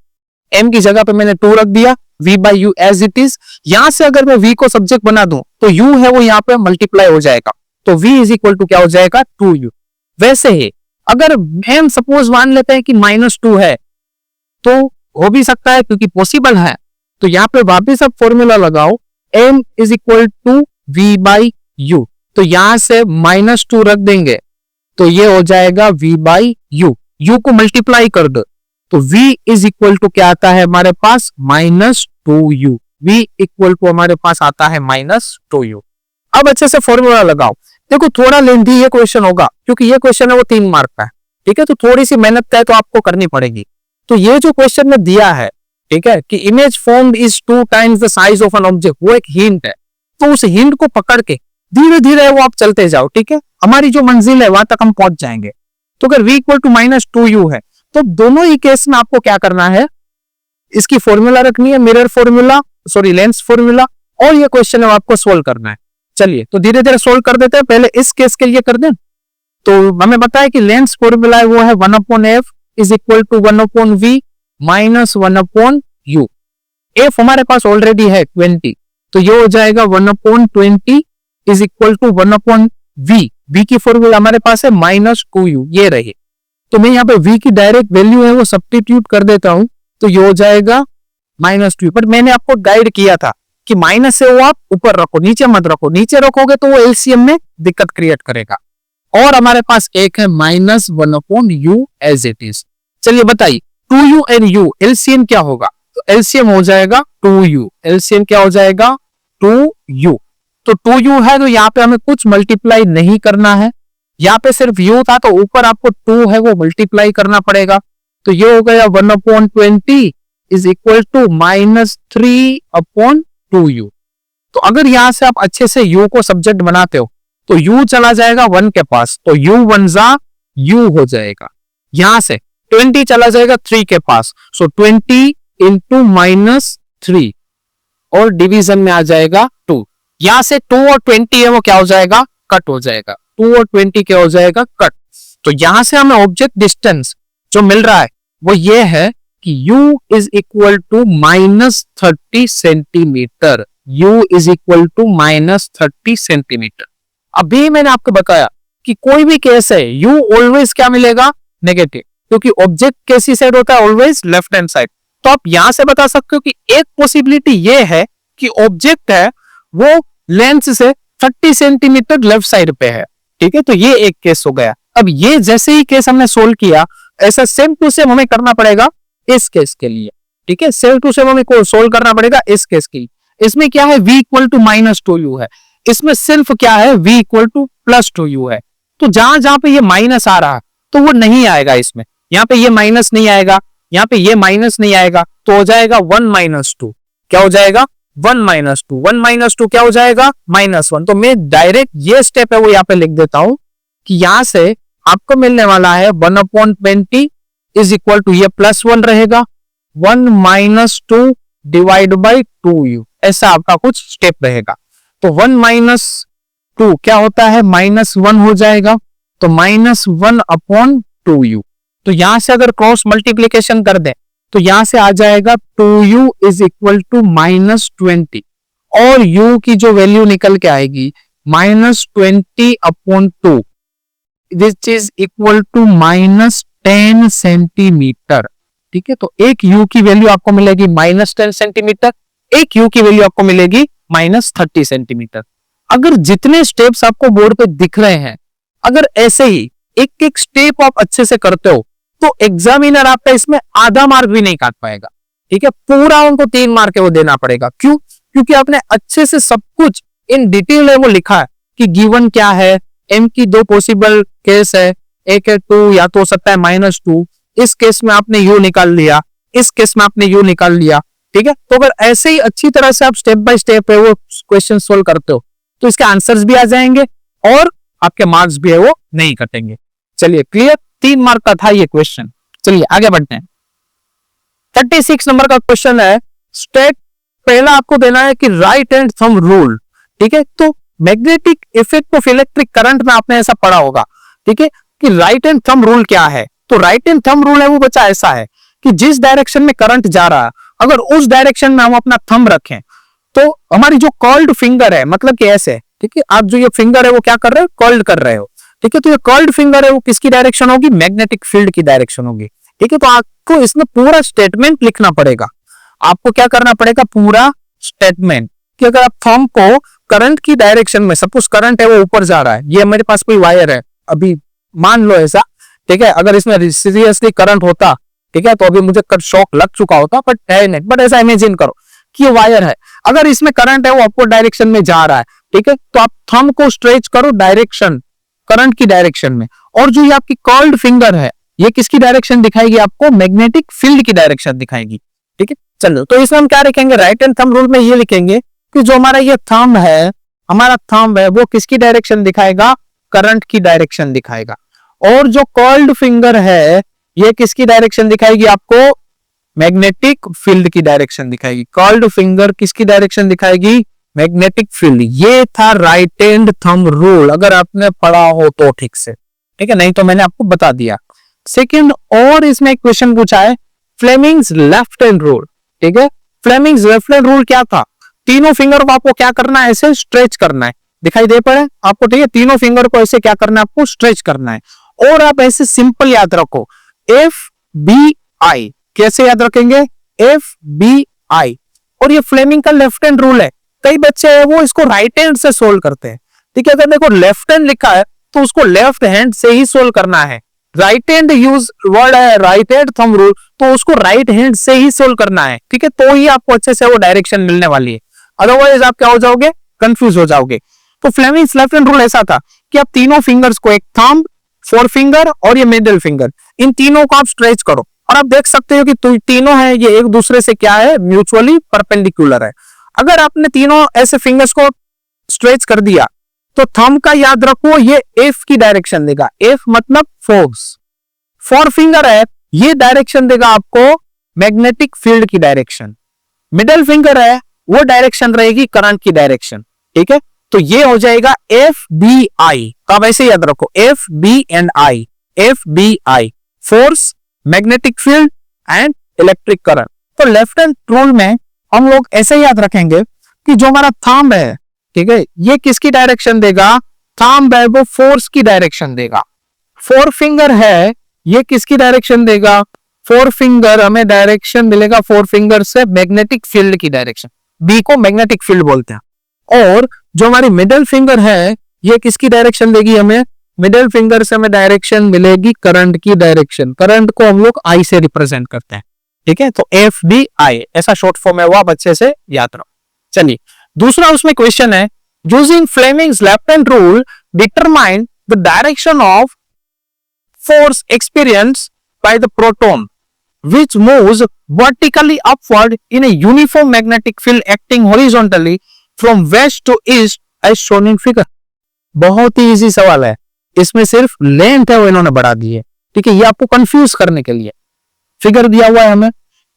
m की जगह पे मैंने 2 रख दिया, v by u as it is. यहां से अगर मैं v को सब्जेक्ट बना दूं तो u है वो यहाँ पे मल्टीप्लाई हो जाएगा, तो v इज इक्वल टू क्या हो जाएगा, 2u। वैसे ही अगर हम सपोज मान लेते हैं कि -2 है तो हो भी सकता है क्योंकि पॉसिबल है, तो यहाँ पे वापिस आप फॉर्मूला लगाओ m is equal to v by u. तो यहां से -2 रख देंगे तो ये हो जाएगा v बाई यू, u को मल्टीप्लाई कर दो तो v इज इक्वल टू क्या आता है हमारे पास, -2u। v इक्वल टू हमारे पास आता है -2u। अब अच्छे से फॉर्मूला लगाओ। देखो थोड़ा लेंथी ये क्वेश्चन होगा क्योंकि ये क्वेश्चन है वो 3 मार्क का है, ठीक है, तो थोड़ी सी मेहनत का है तो आपको करनी पड़ेगी। तो ये जो क्वेश्चन में दिया है, ठीक है, कि image formed is 2 times the size of an object, वो एक हिंट है, तो उस हिंट को पकड़ के धीरे धीरे वो आप चलते जाओ। ठीक है, हमारी जो मंजिल है वहां तक हम पहुंच जाएंगे। तो अगर v इक्वल टू -2u है तो दोनों ही केस में आपको क्या करना है, इसकी फॉर्मूला रखनी है, mirror formula, sorry lens formula, और ये क्वेश्चन है आपको सोल्व करना है। चलिए तो धीरे धीरे सोल्व कर देते हैं। पहले इस केस के लिए कर दें तो हमें पता है कि लेंस फॉर्मूला है वो है 1/f is equal to 1/v minus 1/u। f हमारे पास ऑलरेडी है 20, तो ये हो जाएगा 1/20 is equal to 1/v। v की फॉर्मूला हमारे पास है -2u, ये रही। तो मैं यहाँ पे v की डायरेक्ट वैल्यू है वो सब्स्टिट्यूट कर देता हूं तो ये हो जाएगा -2। बट मैंने आपको गाइड किया था कि माइनस से वो आप ऊपर रखो, नीचे मत रखो, नीचे रखोगे तो वो एलसीएम में दिक्कत क्रिएट करेगा। और हमारे पास एक है -1/u एज इट इज। चलिए बताइए 2u एंड u एलसीएम क्या होगा, तो एलसीएम हो जाएगा 2u। एलसीएम क्या हो जाएगा, 2u। तो 2u है तो यहाँ पे हमें कुछ मल्टीप्लाई नहीं करना है, यहाँ पे सिर्फ u था तो ऊपर आपको 2 है वो मल्टीप्लाई करना पड़ेगा। तो ये हो गया 1/20 इज इक्वल टू -3/2u। तो अगर यहां से आप अच्छे से u को सब्जेक्ट बनाते हो तो u चला जाएगा 1 के पास, तो u 1 जा u हो जाएगा। यहां से 20 चला जाएगा 3 के पास, सो 20 इंटू -3 और डिवीजन में आ जाएगा 2। यहां से 2 और 20 है वो क्या हो जाएगा, कट हो जाएगा। 2 और 20 क्या हो जाएगा, कट। तो यहां से हमें ऑब्जेक्ट डिस्टेंस जो मिल रहा है वो ये है कि u is equal to -30 centimetre. u is equal to -30 centimetre. अभी मैंने आपको बताया कि कोई भी केस है u ऑलवेज क्या मिलेगा, नेगेटिव, क्योंकि ऑब्जेक्ट कैसी साइड होता है, ऑलवेज लेफ्ट हैंड साइड। तो आप यहां से बता सकते हो कि एक पॉसिबिलिटी ये है कि ऑब्जेक्ट है वो लेंस से 30 सेंटीमीटर लेफ्ट साइड पे है। ठीक है, तो ये एक केस हो गया। अब ये जैसे ही केस हमने सोल्व किया ऐसा सेम टू सेम हमें करना पड़ेगा इस केस के लिए। ठीक है, सेम टू सेम हमें सोल्व करना पड़ेगा इस केस के लिए। इसमें क्या है, v इक्वल टू -2u है, इसमें सिर्फ क्या है, v इक्वल टू +2u है। तो जहां जहां पे ये माइनस आ रहा है तो वो नहीं आएगा इसमें, यहाँ पे ये माइनस नहीं आएगा, यहाँ पे ये माइनस नहीं आएगा, तो हो जाएगा 1 - 2। क्या हो जाएगा, 1 - 2। 1 - 2 क्या हो जाएगा, -1। तो मैं डायरेक्ट ये स्टेप है वो यहाँ पे लिख देता हूं कि यहां से आपको मिलने वाला है 1/20 इज इक्वल टू ये +1 रहेगा, 1 - 2 डिवाइड बाई 2u, ऐसा आपका कुछ स्टेप रहेगा। तो 1 - 2 क्या होता है, -1 हो जाएगा, तो -1/2u। तो यहां से अगर क्रॉस मल्टीप्लीकेशन कर दें तो यहां से आ जाएगा 2u इज इक्वल टू -20 और u की जो वैल्यू निकल के आएगी -20/2 which is equal to -10 centimetre. ठीक है, तो एक u की वैल्यू आपको मिलेगी -10 सेंटीमीटर, एक यू की वैल्यू आपको मिलेगी -30 सेंटीमीटर। अगर जितने स्टेप्स आपको बोर्ड पे दिख रहे हैं, अगर ऐसे ही एक एक स्टेप आप अच्छे से करते हो तो एग्जामिनर आपका इसमें आधा मार्क भी नहीं काट पाएगा। ठीक है, पूरा उनको 3 मार्क वो देना पड़ेगा। क्यों? क्योंकि आपने अच्छे से सब कुछ इन डिटेल में वो लिखा है कि गिवन क्या है, एम की 2 पॉसिबल केस है, एक है 2 या तो हो सकता है -2, इस केस में आपने यू निकाल लिया, इस केस में आपने यू निकाल लिया। ठीक है, तो अगर ऐसे ही अच्छी तरह से आप स्टेप बाय स्टेप है वो क्वेश्चन सोल्व करते हो तो इसके आंसर्स भी आ जाएंगे और आपके मार्क्स भी है वो नहीं कटेंगे। चलिए क्लियर, 3 मार्क का था ये क्वेश्चन। चलिए आगे बढ़ते हैं। 36 नंबर का क्वेश्चन है, स्टेट, पहला आपको देना है कि राइट हैंड थंब रूल। ठीक है, तो magnetic effect of electric current में आपने ऐसा पढ़ा होगा। ठीक है, कि राइट हैंड थंब रूल क्या है। तो राइट हैंड थंब रूल है वो बच्चा ऐसा है कि जिस डायरेक्शन में करंट जा रहा है, अगर उस डायरेक्शन में हम अपना थंब रखें तो हमारी जो कर्ल्ड फिंगर है, मतलब कि ऐसे, ठीक है, आप जो ये फिंगर है वो क्या कर रहे हो, कर्ल्ड कर रहे हो। ठीक है, तो ये कर्ल्ड फिंगर है वो किसकी डायरेक्शन होगी, मैग्नेटिक फील्ड की डायरेक्शन होगी। ठीक है, तो आपको इसमें पूरा स्टेटमेंट लिखना पड़ेगा। आपको क्या करना पड़ेगा, पूरा स्टेटमेंट, कि अगर आप थंब को करंट की डायरेक्शन में, सपोज करंट है वो ऊपर जा रहा है, ये मेरे पास कोई वायर है, अभी मान लो ऐसा, ठीक है, अगर इसमें सीरियसली करंट होता, ठीक है, तो अभी मुझे शॉक लग चुका होता, बट है नहीं। बट ऐसा इमेजिन करो कि ये वायर है, अगर इसमें करंट है वो अपवर्ड डायरेक्शन में जा रहा है, ठीक है, तो आप थंब को स्ट्रेच करो डायरेक्शन, करंट की डायरेक्शन में, और जो ये आपकी कर्ल्ड फिंगर है ये किसकी डायरेक्शन दिखाएगी, आपको मैग्नेटिक फील्ड की डायरेक्शन दिखाएगी। ठीक है, चलो, तो इसमें हम क्या लिखेंगे, राइट हैंड थंब रूल में ये लिखेंगे कि जो हमारा ये थंब है, हमारा थंब है वो किसकी डायरेक्शन दिखाएगा, करंट की डायरेक्शन दिखाएगा, और जो कर्ल्ड फिंगर है ये किसकी डायरेक्शन दिखाएगी, आपको मैग्नेटिक फील्ड की डायरेक्शन दिखाएगी। कर्ल्ड फिंगर किसकी डायरेक्शन दिखाएगी, मैग्नेटिक फील्ड। ये था राइट हैंड थंब रूल, अगर आपने पढ़ा हो तो ठीक से, ठीक है, नहीं तो मैंने आपको बता दिया। सेकंड, और इसमें एक क्वेश्चन पूछा है, फ्लेमिंग्स लेफ्ट हैंड रूल। ठीक है, फ्लेमिंग्स लेफ्ट हैंड रूल क्या था, तीनों फिंगर को आपको क्या करना है, ऐसे स्ट्रेच करना है, दिखाई दे पड़े आपको, ठीक है, तीनों फिंगर को ऐसे क्या करना है, आपको स्ट्रेच करना है, और आप ऐसे सिंपल याद रखो, FBI, कैसे याद रखेंगे, FBI, और ये फ्लेमिंग का लेफ्ट हैंड रूल है। कई बच्चे हैं वो इसको राइट हैंड से सोल्व करते हैं। ठीक है, अगर देखो लेफ्ट हैंड लिखा है तो उसको लेफ्ट हैंड से ही सोल्व करना है। राइट हैंड यूज वर्ड है, राइट हैंड थंब रूल, तो उसको राइट हैंड से ही सोल्व करना है। ठीक है, तो ही आपको अच्छे से वो डायरेक्शन मिलने वाली है, अदरवाइज आप क्या हो जाओगे, कंफ्यूज हो जाओगे। तो फ्लेमिंग्स लेफ्ट हैंड रूल ऐसा था कि आप तीनों फिंगर्स को, एक थंब, फोर फिंगर और ये मिडिल फिंगर, इन तीनों को आप स्ट्रेच करो, और आप देख सकते हो कि तीनों है ये एक दूसरे से क्या है, म्यूचुअली परपेंडिकुलर है। अगर आपने तीनों ऐसे फिंगर्स को स्ट्रेच कर दिया तो थंब का याद रखो ये एफ की डायरेक्शन देगा, एफ मतलब फोर्स। फोर फिंगर है ये डायरेक्शन देगा आपको मैग्नेटिक फील्ड की डायरेक्शन। मिडिल फिंगर है वो डायरेक्शन रहेगी करंट की डायरेक्शन। ठीक है, तो ये हो जाएगा FBI। तो आप ऐसे याद रखो, FBI, FBI, force, magnetic field and electric current. तो लेफ्ट हैंड रूल में हम लोग ऐसे याद रखेंगे कि जो हमारा थंब है, ठीक है, ये किसकी डायरेक्शन देगा, थंब है वो फोर्स की डायरेक्शन देगा। फोर फिंगर है ये किसकी डायरेक्शन देगा, फोर फिंगर हमें डायरेक्शन मिलेगा, फोर फिंगर से मैग्नेटिक फील्ड की डायरेक्शन, बी को मैग्नेटिक फील्ड बोलते हैं। और जो हमारी मिडिल फिंगर है ये किसकी डायरेक्शन देगी, हमें मिडिल फिंगर से हमें डायरेक्शन मिलेगी करंट की डायरेक्शन। करंट को हम लोग आई से रिप्रेजेंट करते हैं। ठीक है, तो FBI ऐसा शॉर्ट फॉर्म है वो आप अच्छे से याद रखो। चलिए दूसरा उसमें क्वेश्चन है, using Fleming's left hand rule determine the direction of force experience by the proton which moves vertically upward in a uniform magnetic field acting horizontally from west to east as shown in figure। बहुत ही easy सवाल है, इसमें सिर्फ length है वो इन्होंने बढ़ा दी है। ठीक है, ये आपको कंफ्यूज करने के लिए। फिगर दिया हुआ है हमें,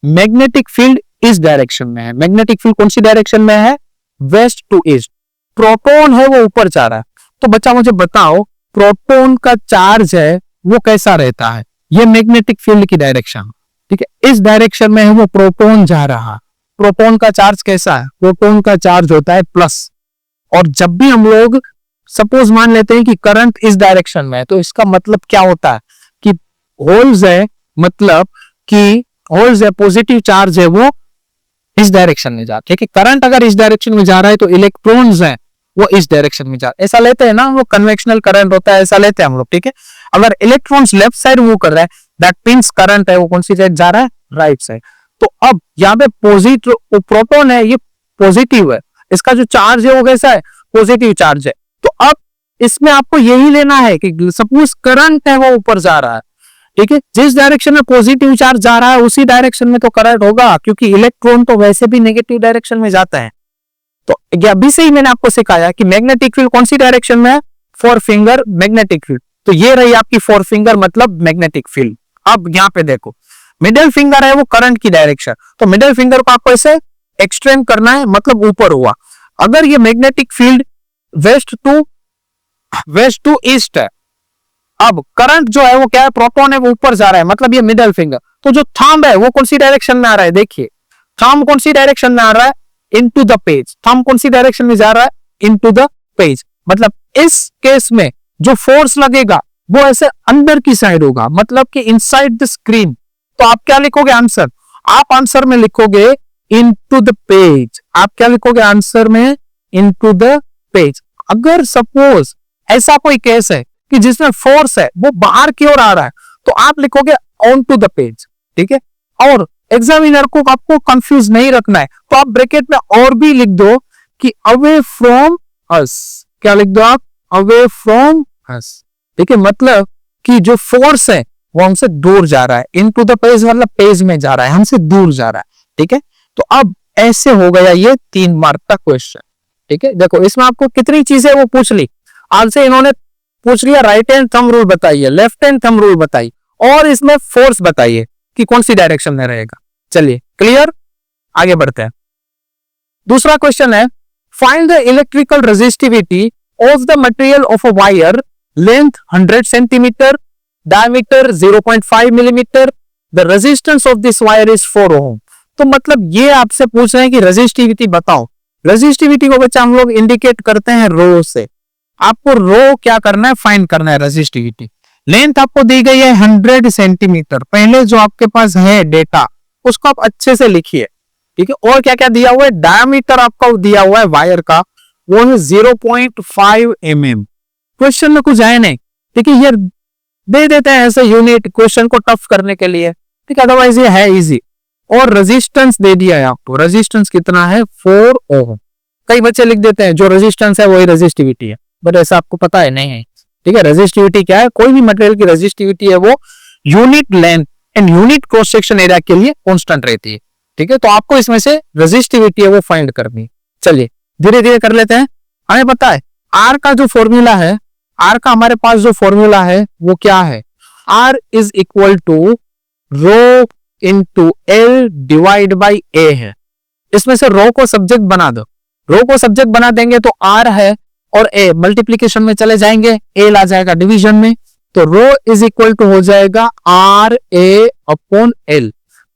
मैग्नेटिक फील्ड इस डायरेक्शन में है, मैग्नेटिक फील्ड कौन सी डायरेक्शन में है, वेस्ट टू ईस्ट। प्रोटॉन है वो ऊपर जा रहा है, तो बच्चा मुझे बताओ प्रोटॉन का चार्ज है वो कैसा रहता है, ये मैग्नेटिक फील्ड की डायरेक्शन। ठीक है, इस डायरेक्शन में है वो प्रोटॉन जा रहा, प्रोटॉन का चार्ज कैसा है, प्रोटॉन का चार्ज होता है प्लस। और जब भी हम लोग सपोज मान लेते हैं कि करंट इस डायरेक्शन में है, तो इसका मतलब क्या होता है कि होल्स है, मतलब कि होल्स है, पॉजिटिव चार्ज है वो इस डायरेक्शन में जा रहा है, ठीक है। करंट अगर इस डायरेक्शन में जा रहा है तो इलेक्ट्रॉन्स हैं वो इस डायरेक्शन में जा रहे हैं, ऐसा लेते हैं ना, वो कन्वेंशनल करंट होता है, ऐसा लेते हैं हम लोग, ठीक है। अगर इलेक्ट्रॉन्स लेफ्ट साइड मूव कर रहा है, दैट मींस करंट है वो कौन सी साइड जा रहा है, राइट साइड। तो अब यहाँ पे पॉजिटिव प्रोटॉन है, ये पॉजिटिव है, इसका जो चार्ज है वो कैसा है, पॉजिटिव चार्ज है। तो अब इसमें आपको यही लेना है कि सपोज करंट है वो ऊपर जा रहा है, ठीक है, जिस डायरेक्शन में पॉजिटिव चार्ज जा रहा है उसी डायरेक्शन में तो करंट होगा, क्योंकि इलेक्ट्रॉन तो वैसे भी नेगेटिव डायरेक्शन में जाता है। तो अभी से ही मैंने आपको सिखाया कि मैग्नेटिक फील्ड कौन सी डायरेक्शन में है, 4 फिंगर मैग्नेटिक फील्ड। तो ये रही आपकी 4 फिंगर मतलब मैग्नेटिक फील्ड। अब यहाँ पे देखो मिडिल फिंगर है वो करंट की डायरेक्शन, तो मिडिल फिंगर को आपको ऐसे एक्सटेंड करना है, मतलब ऊपर हुआ। अगर ये magnetic field west to east है, अब करंट जो है वो क्या है, प्रोटॉन है वो ऊपर जा रहा है, मतलब ये मिडिल फिंगर। तो जो थंब है वो कौन सी डायरेक्शन में आ रहा है, देखिए थंब कौन सी डायरेक्शन में आ रहा है, इनटू द पेज। थंब कौन सी डायरेक्शन में जा रहा है, इनटू द पेज। मतलब इस केस में जो फोर्स लगेगा वो ऐसे अंदर की साइड होगा, मतलब कि इनसाइड द स्क्रीन। तो आप क्या लिखोगे आंसर, आप आंसर में लिखोगे इनटू द पेज। आप क्या लिखोगे आंसर में, इनटू द पेज। अगर सपोज ऐसा कोई केस है कि जिसमें फोर्स है वो बाहर की ओर आ रहा है, तो आप लिखोगे ऑन टू द पेज, ठीक है। और एग्जामिनर को आपको कंफ्यूज नहीं रखना है, तो आप ब्रैकेट में और भी लिख दो कि अवे फ्रॉम अस। क्या लिख दो आप, अवे फ्रॉम अस, ठीक है। मतलब कि जो फोर्स है वो हमसे दूर जा रहा है, इनटू द पेज मतलब पेज में जा रहा है, हमसे दूर जा रहा है, ठीक है। तो अब ऐसे हो गया ये 3 मार्क का क्वेश्चन, ठीक है। देखो इसमें आपको कितनी चीजें वो पूछ ली, आपसे इन्होंने पूछ लिया राइट हैंड थंब रूल बताइए, लेफ्ट हैंड थंब रूल बताइए, और इसमें फोर्स बताइए कि कौन सी डायरेक्शन में रहेगा। चलिए क्लियर, आगे बढ़ते हैं। दूसरा क्वेश्चन है, find the electrical resistivity of the material of a wire, length 100 centimetre, diameter 0.5 millimetre, the resistance of this wire is 4 ओम। तो मतलब ये आपसे पूछ रहे हैं कि रेजिस्टिविटी बताओ। रेजिस्टिविटी को बच्चा हम लोग इंडिकेट करते हैं रो से। आपको रो क्या करना है, फाइंड करना है रेजिस्टिविटी। लेंथ आपको दी गई है 100 सेंटीमीटर, पहले जो आपके पास है डेटा उसको आप अच्छे से लिखिए, ठीक है। और क्या क्या दिया हुआ है, डायमीटर आपका दिया हुआ है वायर का, वो है 0.5 mm। क्वेश्चन में कुछ है नहीं, ठीक है, ये दे देते हैं ऐसे यूनिट क्वेश्चन को टफ करने के लिए, ठीक है, अदरवाइज ये है इजी। और रेजिस्टेंस दे दिया है आपको, रेजिस्टेंस कितना है, 4 ओम। कई बच्चे लिख देते हैं जो रेजिस्टेंस है वही रेजिस्टिविटी है, बट ऐसा आपको पता है नहीं है, ठीक है। रेजिस्टिविटी क्या है, कोई भी मटेरियल की रेजिस्टिविटी है वो unit length and unit cross section area के लिए कांस्टेंट रहती है, ठीक है। तो आपको इसमें से रेजिस्टिविटी है वो फाइंड करनी है। चलिए धीरे धीरे कर लेते हैं। हमें पता है आर का जो फॉर्मूला है, आर का हमारे पास जो फॉर्मूला है वो क्या है, R is equal to rho into L divide by A है। इसमें से रो को सब्जेक्ट बना दो, रो को सब्जेक्ट बना देंगे तो आर है और ए मल्टीप्लीकेशन में चले जाएंगे, एल आ जाएगा डिवीजन में, तो रो इज इक्वल टू हो जाएगा आर ए अपॉन एल।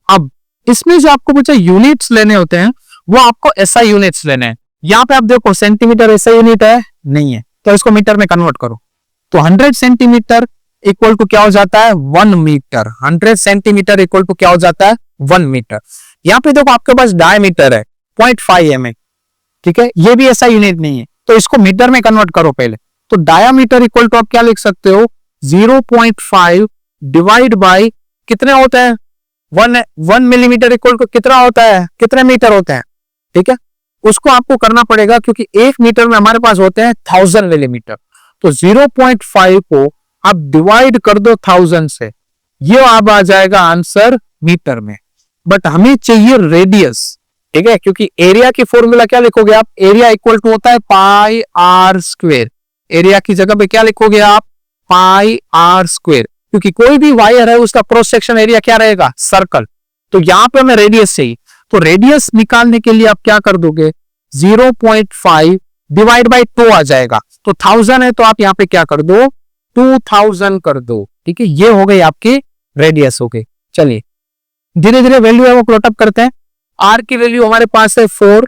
अब इसमें जो आपको पूछा यूनिट्स लेने होते हैं वो आपको ऐसा यूनिट्स लेने हैं। यहाँ पे आप देखो सेंटीमीटर ऐसा यूनिट है नहीं है, तो इसको मीटर में कन्वर्ट करो, तो 100 सेंटीमीटर इक्वल टू क्या हो जाता है, 1 मीटर। 100 सेंटीमीटर इक्वल टू क्या हो जाता है, 1 मीटर। यहाँ पे देखो आपके पास डायमीटर है 0.5 mm, ठीक है, ये भी ऐसा यूनिट नहीं है, तो इसको मीटर में कन्वर्ट करो पहले। तो डायामीटर इक्वल टू आप क्या लिख सकते हो, 0.5 डिवाइड बाई कितने होते हैं, 1 मिलीमीटर इक्वल टू कितना होता है, कितने मीटर होते हैं, ठीक है। उसको आपको करना पड़ेगा क्योंकि 1 मीटर में हमारे पास होते हैं 1000 मिलीमीटर। तो 0.5 को आप डिवाइड कर दो 1000 से, ये अब आ जाएगा आंसर मीटर में। बट हमें चाहिए रेडियस, ठीक है, क्योंकि एरिया की फॉर्मूला क्या लिखोगे आप, एरिया इक्वल टू होता है पाई आर स्क्वेयर। एरिया की जगह पे क्या लिखोगे आप, पाई आर स्क्वेयर, क्योंकि कोई भी वायर है उसका क्रॉस सेक्शन एरिया क्या रहेगा, सर्कल। तो यहाँ पे हमें रेडियस चाहिए, तो रेडियस निकालने के लिए आप क्या कर दोगे, 0.5 डिवाइड बाई 2 आ जाएगा, तो 1000 है तो आप यहाँ पे क्या कर दो, 2000 कर दो, ठीक है। ये हो गई आपकी रेडियस हो गई। चलिए धीरे धीरे वैल्यू है वो प्लॉट अप करते हैं। आर की वैल्यू हमारे पास है 4,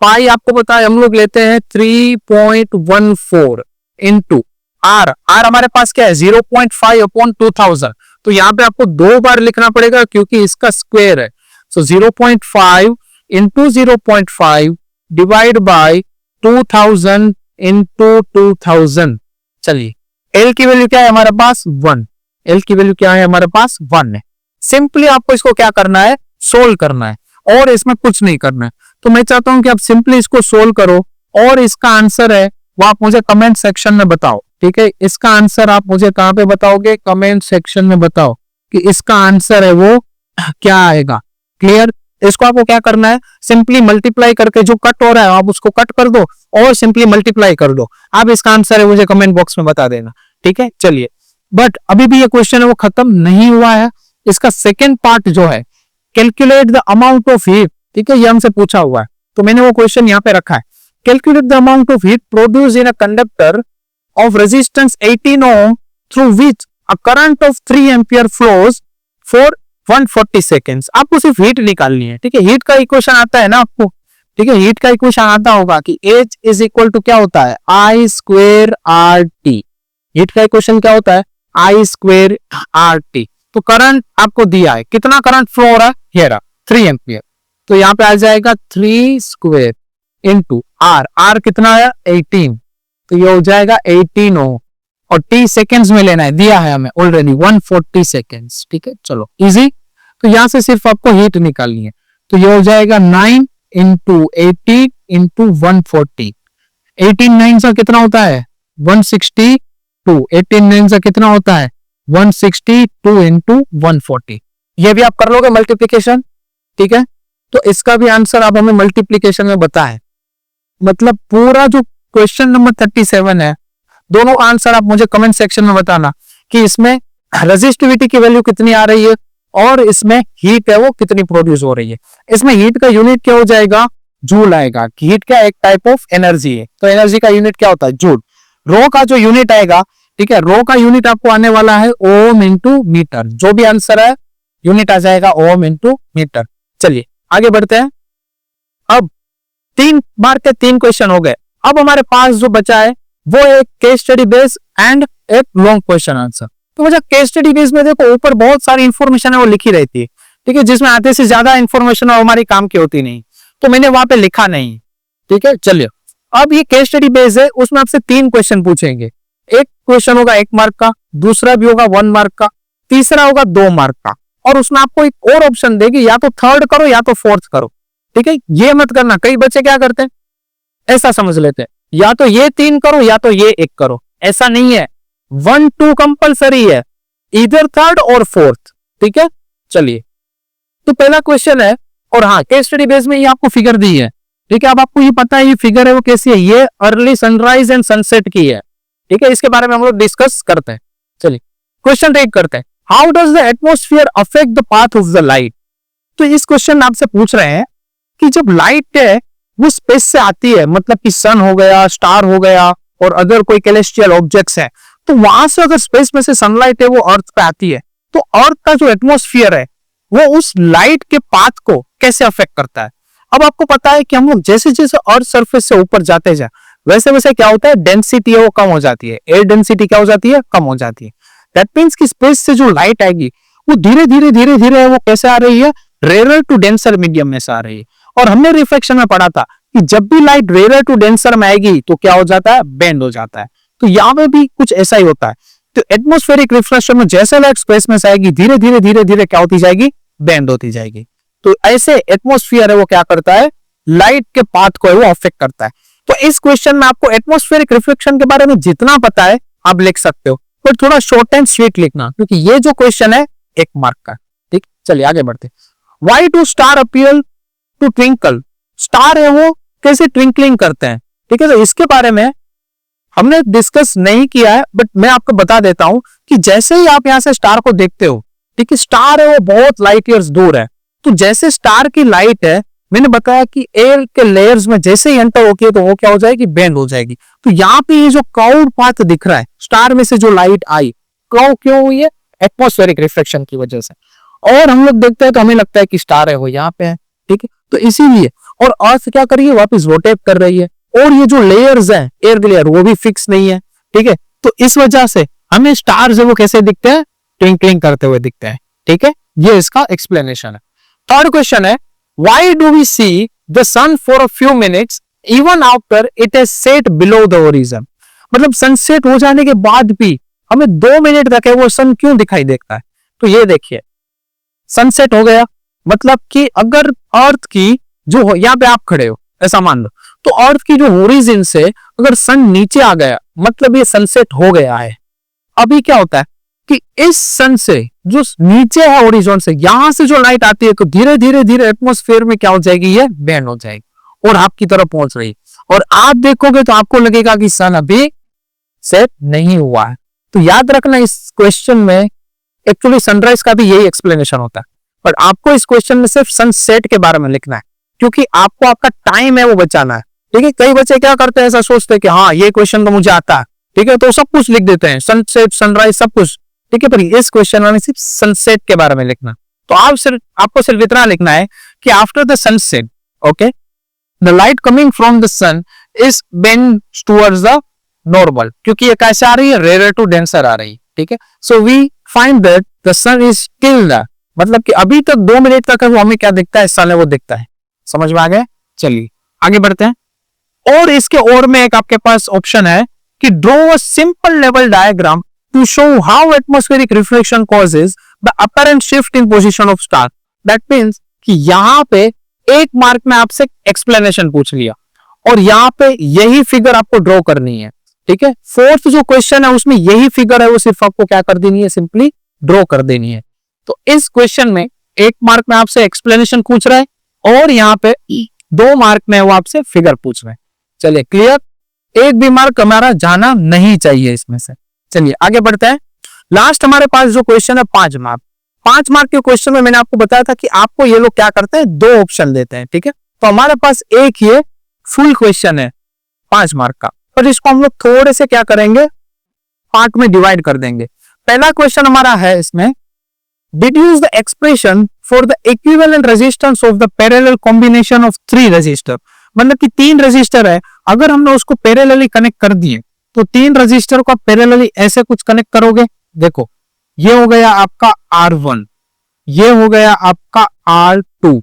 पाई आपको पता है हम लोग लेते हैं 3.14 इंटू आर। आर हमारे पास क्या है 0.5 अपॉन 2000, तो यहाँ पे आपको 2 बार लिखना पड़ेगा क्योंकि इसका स्क्वायर है। सो 0.5 इंटू 0.5 डिवाइड बाय 2000 इंटू 2000। चलिए L की वैल्यू क्या है हमारे पास 1, L की वैल्यू क्या है हमारे पास 1 है। सिंपली आपको इसको क्या करना है, सोल्व करना है और इसमें कुछ नहीं करना है। तो मैं चाहता हूं कि आप सिंपली इसको सोल्व करो और इसका आंसर है वो आप मुझे कमेंट सेक्शन में बताओ। ठीक है, इसका आंसर आप मुझे कहां पे बताओगे, कमेंट सेक्शन में बताओ कि इसका आंसर है वो क्या आएगा। क्लियर, इसको आपको क्या करना है, सिंपली मल्टीप्लाई करके जो कट हो रहा है आप उसको कट कर दो और सिंपली मल्टीप्लाई कर दो। आप इसका आंसर है मुझे कमेंट बॉक्स में बता देना। ठीक है, चलिए, बट अभी भी ये क्वेश्चन है वो खत्म नहीं हुआ है। इसका सेकेंड पार्ट जो है, calculate the amount of heat, ठीक है, ये हमसे पूछा हुआ है तो मैंने वो क्वेश्चन यहाँ पे रखा है। Calculate the amount of heat produce in a conductor of resistance 18 ohm through which a current of 3 ampere flows for 140 seconds. आपको सिर्फ हीट निकालनी है। ठीक है, हीट का इक्वेशन आता है ना आपको, ठीक है, हीट का इक्वेशन आता होगा कि H इज इक्वल टू क्या होता है, I square R T. Heat का इक्वेशन क्या होता है, I स्क्वेर आर टी। तो करंट आपको दिया है, कितना करंट फ्लो हो रहा है, ये रहा 3 एम्पियर। तो यहाँ पे आ जाएगा 3 स्क्वेर इंटू आर, आर कितना है 18, तो ये हो जाएगा 18 ओम और टी सेकेंड्स में लेना है, दिया है हमें ऑलरेडी 140 सेकेंड्स। ठीक है, चलो इजी। तो यहां से सिर्फ आपको हीट निकालनी है, तो ये हो जाएगा 9 इंटू 18 इंटू 140। 18 9 से कितना होता है 162, 18 9 से कितना होता है 162 इंटू 140। ये भी आप कर लोगे मल्टीप्लीकेशन। ठीक है, तो इसका भी आंसर आप हमें मल्टीप्लीकेशन में बताएं। मतलब पूरा जो क्वेश्चन नंबर 37 है, दोनों का आंसर आप मुझे कमेंट सेक्शन में बताना कि इसमें रेजिस्टिविटी की वैल्यू कितनी आ रही है और इसमें हीट है वो कितनी प्रोड्यूस हो रही है। इसमें हीट का यूनिट क्या हो जाएगा, जूल आएगा। हीट क्या एक टाइप ऑफ एनर्जी है, तो एनर्जी का यूनिट क्या होता है, जूल। रो का जो यूनिट आएगा, ठीक है, रो का यूनिट आपको आने वाला है ओम इंटू मीटर। जो भी आंसर है यूनिट आ जाएगा ओम इंटू मीटर। चलिए आगे बढ़ते हैं। अब 3 बार के 3 क्वेश्चन हो गए। अब हमारे पास जो बचा है वो एक केस स्टडी बेस एंड एक लॉन्ग क्वेश्चन आंसर। तो मुझे केस स्टडी बेस में देखो ऊपर बहुत सारी इंफॉर्मेशन है वो लिखी रहती है, ठीक है, जिसमें आधे से ज्यादा इंफॉर्मेशन हमारी काम की होती नहीं, तो मैंने वहां पे लिखा नहीं। ठीक है, चलिए अब ये केस स्टडी बेस है, उसमें आपसे 3 क्वेश्चन पूछेंगे। एक क्वेश्चन होगा 1 मार्क का, दूसरा भी होगा 1 मार्क का, तीसरा होगा 2 मार्क का, और उसमें आपको एक और ऑप्शन देगी, या तो 3rd करो या तो 4th करो। ठीक है, ये मत करना, कई बच्चे क्या करते हैं ऐसा समझ लेते हैं, या तो ये 3 करो या तो ये 1 करो। ऐसा नहीं है, 1 2 कंपलसरी है, इधर 3rd और 4th। ठीक है, चलिए तो पहला क्वेश्चन है, और हाँ केस स्टडी बेस में ये आपको फिगर दी है। ठीक है, अब आपको ये पता है ये फिगर है वो कैसी है, ये अर्ली सनराइज एंड सनसेट की है। ठीक है, इसके बारे में हम लोग डिस्कस करते हैं। चलिए क्वेश्चन रीड करते हैं। How does the atmosphere affect the path of the light. तो इस क्वेश्चन आपसे पूछ रहे हैं कि जब लाइट है वो स्पेस से आती है, मतलब कि सन हो गया, स्टार हो गया और अदर कोई कैलेस्टियल ऑब्जेक्ट्स है, तो वहां से अगर स्पेस में से सनलाइट है वो अर्थ पे आती है, तो अर्थ का जो एटमोस्फियर है वो उस लाइट के पाथ को कैसे अफेक्ट करता है। अब आपको पता है कि हम लोग जैसे जैसे अर्थ सरफेस से ऊपर जाते जाए वैसे वैसे क्या होता है, डेंसिटी है वो कम हो जाती है, एयर डेंसिटी क्या हो जाती है, कम हो जाती है। दैट मीन्स कि स्पेस से जो लाइट आएगी वो धीरे धीरे वो कैसे आ रही है, रेयर टू डेंसर मीडियम में से आ रही है। और हमने रिफ्लेक्शन में पढ़ा था कि जब भी लाइट रेयर टू डेंसर में आएगी तो क्या हो जाता है, बेंड हो जाता है। तो यहाँ पे भी कुछ ऐसा ही होता है। तो एटमॉस्फेरिक रिफ्लेक्शन में जैसे लाइट स्पेस में से आएगी धीरे धीरे क्या होती जाएगी, बेंड होती जाएगी। तो ऐसे एटमॉस्फेयर है वो क्या करता है, लाइट के पाथ को है वो अफेक्ट करता है। तो इस क्वेश्चन में आपको एटमॉस्फेरिक रिफ्लेक्शन के बारे में जितना पता है आप लिख सकते हो, पर थोड़ा शॉर्ट एंड स्वीट लिखना, क्योंकि ये जो क्वेश्चन है 1 मार्क का। ठीक, चलिए आगे बढ़ते। Why do star appear to twinkle. Star है वो कैसे ट्विंकलिंग करते हैं। ठीक है, तो इसके बारे में हमने डिस्कस नहीं किया है, बट मैं आपको बता देता हूं कि जैसे ही आप यहां से स्टार को देखते हो, ठीक है, स्टार है वो बहुत लाइट ईयर्स दूर है, तो जैसे स्टार की लाइट है, मैंने बताया कि एयर के लेयर्स में जैसे ही एंटर होती है तो वो क्या हो जाएगी, बेंड हो जाएगी। तो यहाँ पे ये जो कर्व पाथ दिख रहा है, स्टार में से जो लाइट आई, कर्व क्यों हुई है, एटमॉस्फेरिक रिफ्लेक्शन की वजह से। और हम लोग देखते हैं तो हमें लगता है कि स्टार है वो यहाँ पे है। ठीक है, तो इसीलिए, और अर्थ क्या कर रही है, वापस रोटेट कर रही है, और ये जो लेयर्स हैं एयर के लेयर वो भी फिक्स नहीं है। ठीक है, तो इस वजह से हमें स्टार्स है वो कैसे दिखते हैं, ट्विंकलिंग करते हुए दिखते हैं। ठीक है, ये इसका एक्सप्लेनेशन है। 3rd क्वेश्चन है, Why do we see the sun for a few minutes even after it has set below the horizon? मतलब सनसेट हो जाने के बाद भी हमें 2 मिनट तक है वो सन क्यों दिखाई देता है? तो ये देखिए, सनसेट हो गया मतलब कि अगर अर्थ की जो यहाँ पे आप खड़े हो ऐसा मान लो, तो अर्थ की जो होरिजन से अगर सन नीचे आ गया मतलब ये सनसेट हो गया है। अभी क्या होता है कि इस सन से जो नीचे है होरिजन से, यहां से जो लाइट आती है तो धीरे धीरे धीरे एटमॉस्फेयर में क्या हो जाएगी, ये बैंड हो जाएगी और आपकी तरफ पहुंच रही, और आप देखोगे तो आपको लगेगा कि सन अभी सेट नहीं हुआ है। तो याद रखना इस क्वेश्चन में एक्चुअली सनराइज का भी यही एक्सप्लेनेशन होता है, पर आपको इस क्वेश्चन में सिर्फ सनसेट के बारे में लिखना है क्योंकि आपको आपका टाइम है वो बचाना है। ठीक है, कई बच्चे क्या करते हैं, ऐसा सोचते हैं कि हाँ ये क्वेश्चन तो मुझे आता है, ठीक है, तो सब कुछ लिख देते हैं, सनसेट सनराइज सब कुछ, ठीक है, पर इस क्वेश्चन में सिर्फ सनसेट के बारे में लिखना। तो आपको सिर्फ इतना लिखना है कि after the sunset, okay, the light coming from the sun is bend towards the normal, क्योंकि ये कैसे आ रही है, रेयर टू डेंसर आ रही है। ठीक है, so we find that the sun is still the, मतलब कि अभी तक 2 मिनट तक वो हमें क्या दिखता है, सन है वो दिखता है। समझ में आ गया? चलिए आगे बढ़ते हैं। और इसके और में एक आपके पास ऑप्शन है कि ड्रॉ अ सिंपल लेवल diagram to show how atmospheric reflection causes the apparent shift in position of star. That means कि यहां पे एक मार्क में आपसे एक्सप्लेनेशन पूछ लिया और यहां पे यही फिगर आपको ड्रॉ करनी है। ठीक है, फोर्थ जो क्वेश्चन है उसमें यही फिगर है वो सिर्फ आपको क्या कर देनी है, सिंपली ड्रॉ कर देनी है। तो इस क्वेश्चन में 1 मार्क में आपसे एक्सप्लेनेशन पूछ रहा है और यहाँ पे 2 मार्क में वो आपसे फिगर पूछ रहे हैं। चलिए क्लियर, एक भी मार्क हमारा जाना नहीं चाहिए इसमें से। चलिए आगे बढ़ते हैं। लास्ट हमारे पास जो क्वेश्चन है 5 मार्क। 5 मार्क के क्वेश्चन में मैंने आपको बताया था कि आपको ये लोग क्या करते हैं, 2 ऑप्शन देते हैं। ठीक है, तो हमारे पास एक ये फुल क्वेश्चन है 5 मार्क का, पर इसको हम लोग थोड़े से क्या करेंगे, पार्ट में डिवाइड कर देंगे। पहला क्वेश्चन हमारा है इसमें, deduce the expression for the equivalent resistance of the parallel combination of 3 resistor. मतलब कि 3 रेजिस्टर है, अगर हमने उसको पैरेलली कनेक्ट कर दिए तो 3 रेजिस्टर को पैरेलली ऐसे कुछ कनेक्ट करोगे। देखो ये हो गया आपका R1, ये हो गया आपका R2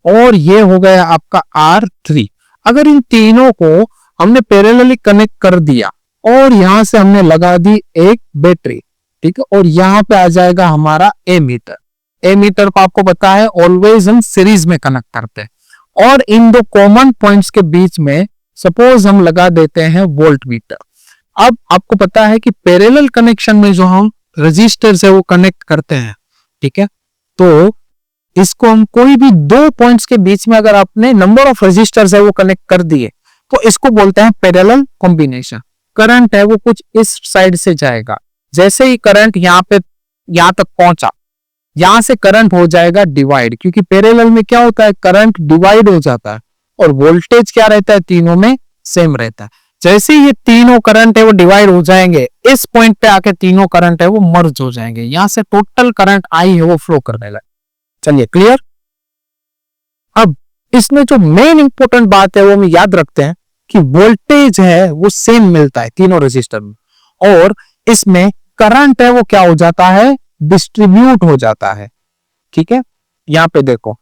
और ये हो गया आपका R3। अगर इन तीनों को हमने पैरेलली कनेक्ट कर दिया और यहां से हमने लगा दी एक बैटरी, ठीक है, और यहां पे आ जाएगा हमारा एमीटर। एमीटर को आपको पता है ऑलवेज हम सीरीज में कनेक्ट करते हैं, और इन 2 कॉमन पॉइंट्स के बीच में सपोज हम लगा देते हैं वोल्ट मीटर। अब आपको पता है कि पैरेलल कनेक्शन में जो हम रजिस्टर से वो कनेक्ट करते हैं, ठीक है, तो इसको हम कोई भी 2 पॉइंट्स के बीच में अगर आपने नंबर ऑफ रजिस्टर से वो कनेक्ट कर दिए तो इसको बोलते हैं पैरेलल कॉम्बिनेशन। करंट है वो कुछ इस साइड से जाएगा, जैसे ही करंट यहाँ पे यहां तक पहुंचा, यहां से करंट हो जाएगा डिवाइड, क्योंकि पैरेलल में क्या होता है, करंट डिवाइड हो जाता है और वोल्टेज क्या रहता है, तीनों में सेम रहता है। जैसे ही ये तीनों करंट है वो डिवाइड हो जाएंगे, इस पॉइंट पे आके तीनों करंट है वो मर्ज हो जाएंगे, यहां से टोटल करंट आई है वो फ्लो करने लगे। चलिए क्लियर। अब इसमें जो मेन इंपॉर्टेंट बात है वो हम याद रखते हैं कि वोल्टेज है वो सेम मिलता है तीनों रेजिस्टर में, और इसमें करंट है वो क्या हो जाता है, डिस्ट्रीब्यूट हो जाता है। ठीक है, यहां पे देखो,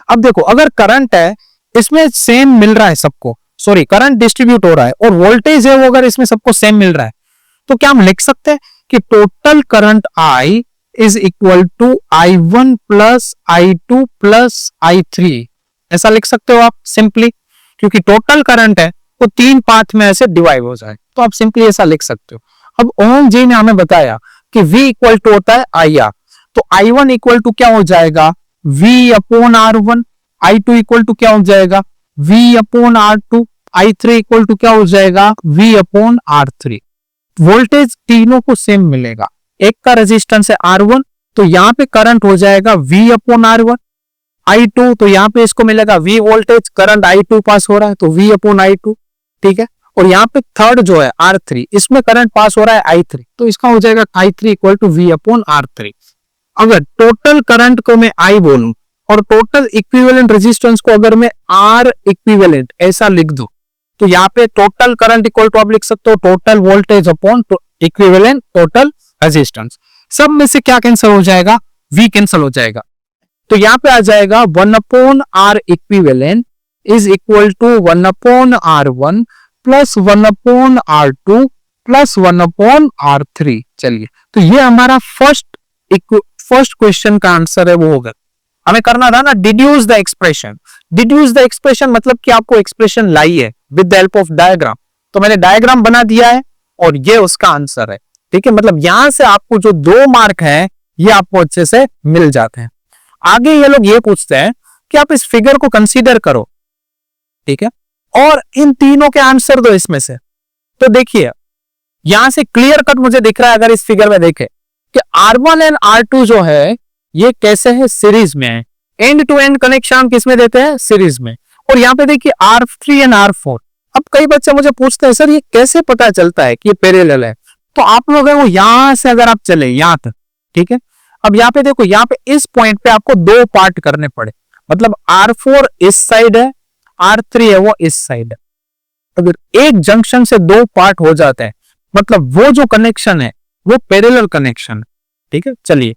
अब देखो अगर करंट है इसमें सेम मिल रहा है सबको, सॉरी करंट डिस्ट्रीब्यूट हो रहा है और वोल्टेज है वो अगर इसमें सबको सेम मिल रहा है, तो क्या हम लिख सकते हैं कि total current I is equal to I1 plus I2 plus I3। ऐसा लिख सकते हो आप सिंपली, क्योंकि टोटल करंट है वो 3 पार्ट में ऐसे डिवाइड हो जाए, तो आप सिंपली ऐसा लिख सकते हो। अब ओम जी ने हमें बताया कि V इक्वल टू होता है IR, तो I1 इक्वल टू क्या हो जाएगा, V upon R1, I2 equal to क्या हो जाएगा, V upon R2, I3 equal to क्या हो जाएगा, V अपॉन R3। वोल्टेज तीनों को सेम मिलेगा, एक का रेजिस्टेंस है R1, तो यहाँ पे करंट हो जाएगा V अपॉन R1, I2 तो यहाँ पे इसको मिलेगा V वोल्टेज, करंट I2 पास हो रहा है तो V अपॉन I2। ठीक है, और यहाँ पे थर्ड जो है R3, इसमें करंट पास हो रहा है I3, तो इसका हो जाएगा I3 equal to V upon R3। अगर टोटल करंट को मैं I बोलूं और टोटल इक्विवेलेंट रेजिस्टेंस को अगर मैं R इक्विवेलेंट ऐसा लिख दूं, तो यहाँ पे टोटल करंट इक्वल टू आप लिख सकते हो total voltage upon equivalent total resistance. सब में से क्या कैंसिल हो जाएगा, V कैंसिल हो जाएगा। तो यहाँ पे आ जाएगा 1/R equivalent is equal to 1/R1 plus 1/R2 plus 1/R3। चलिए, तो ये हमारा फर्स्ट क्वेश्चन का आंसर है, वो होगा। हमें करना था ना deduce the expression. Deduce the expression मतलब कि आपको एक्सप्रेशन लाई है with the help of diagram. तो मैंने डायग्राम बना दिया है और ये उसका आंसर है। ठीक है, मतलब यहां से आपको जो 2 मार्क है ये आपको अच्छे से मिल जाते हैं। आगे ये लोग ये पूछते हैं कि आप इस फिगर को कंसीडर करो, ठीक है, और इन तीनों के आंसर दो इसमें से। तो देखिए यहां से क्लियर कट मुझे दिख रहा है, अगर इस फिगर में देखें कि R1 एंड R2 जो है ये कैसे है, सीरीज में है। एंड टू एंड कनेक्शन किसमें देते हैं, सीरीज में। और यहाँ पे देखिए R3 एंड R4। अब कई बच्चे मुझे पूछते हैं सर ये कैसे पता चलता है कि ये पैरेलल है। तो आप लोग है वो यहां से अगर आप चले यहां तक, ठीक है, अब यहाँ पे देखो, यहाँ पे इस पॉइंट पे आपको 2 पार्ट करने पड़े। मतलब R4 इस साइड है, R3 है वो इस साइड है। अगर एक जंक्शन से 2 पार्ट हो जाते हैं मतलब वो जो कनेक्शन है वो पैरेलल कनेक्शन है। ठीक है, चलिए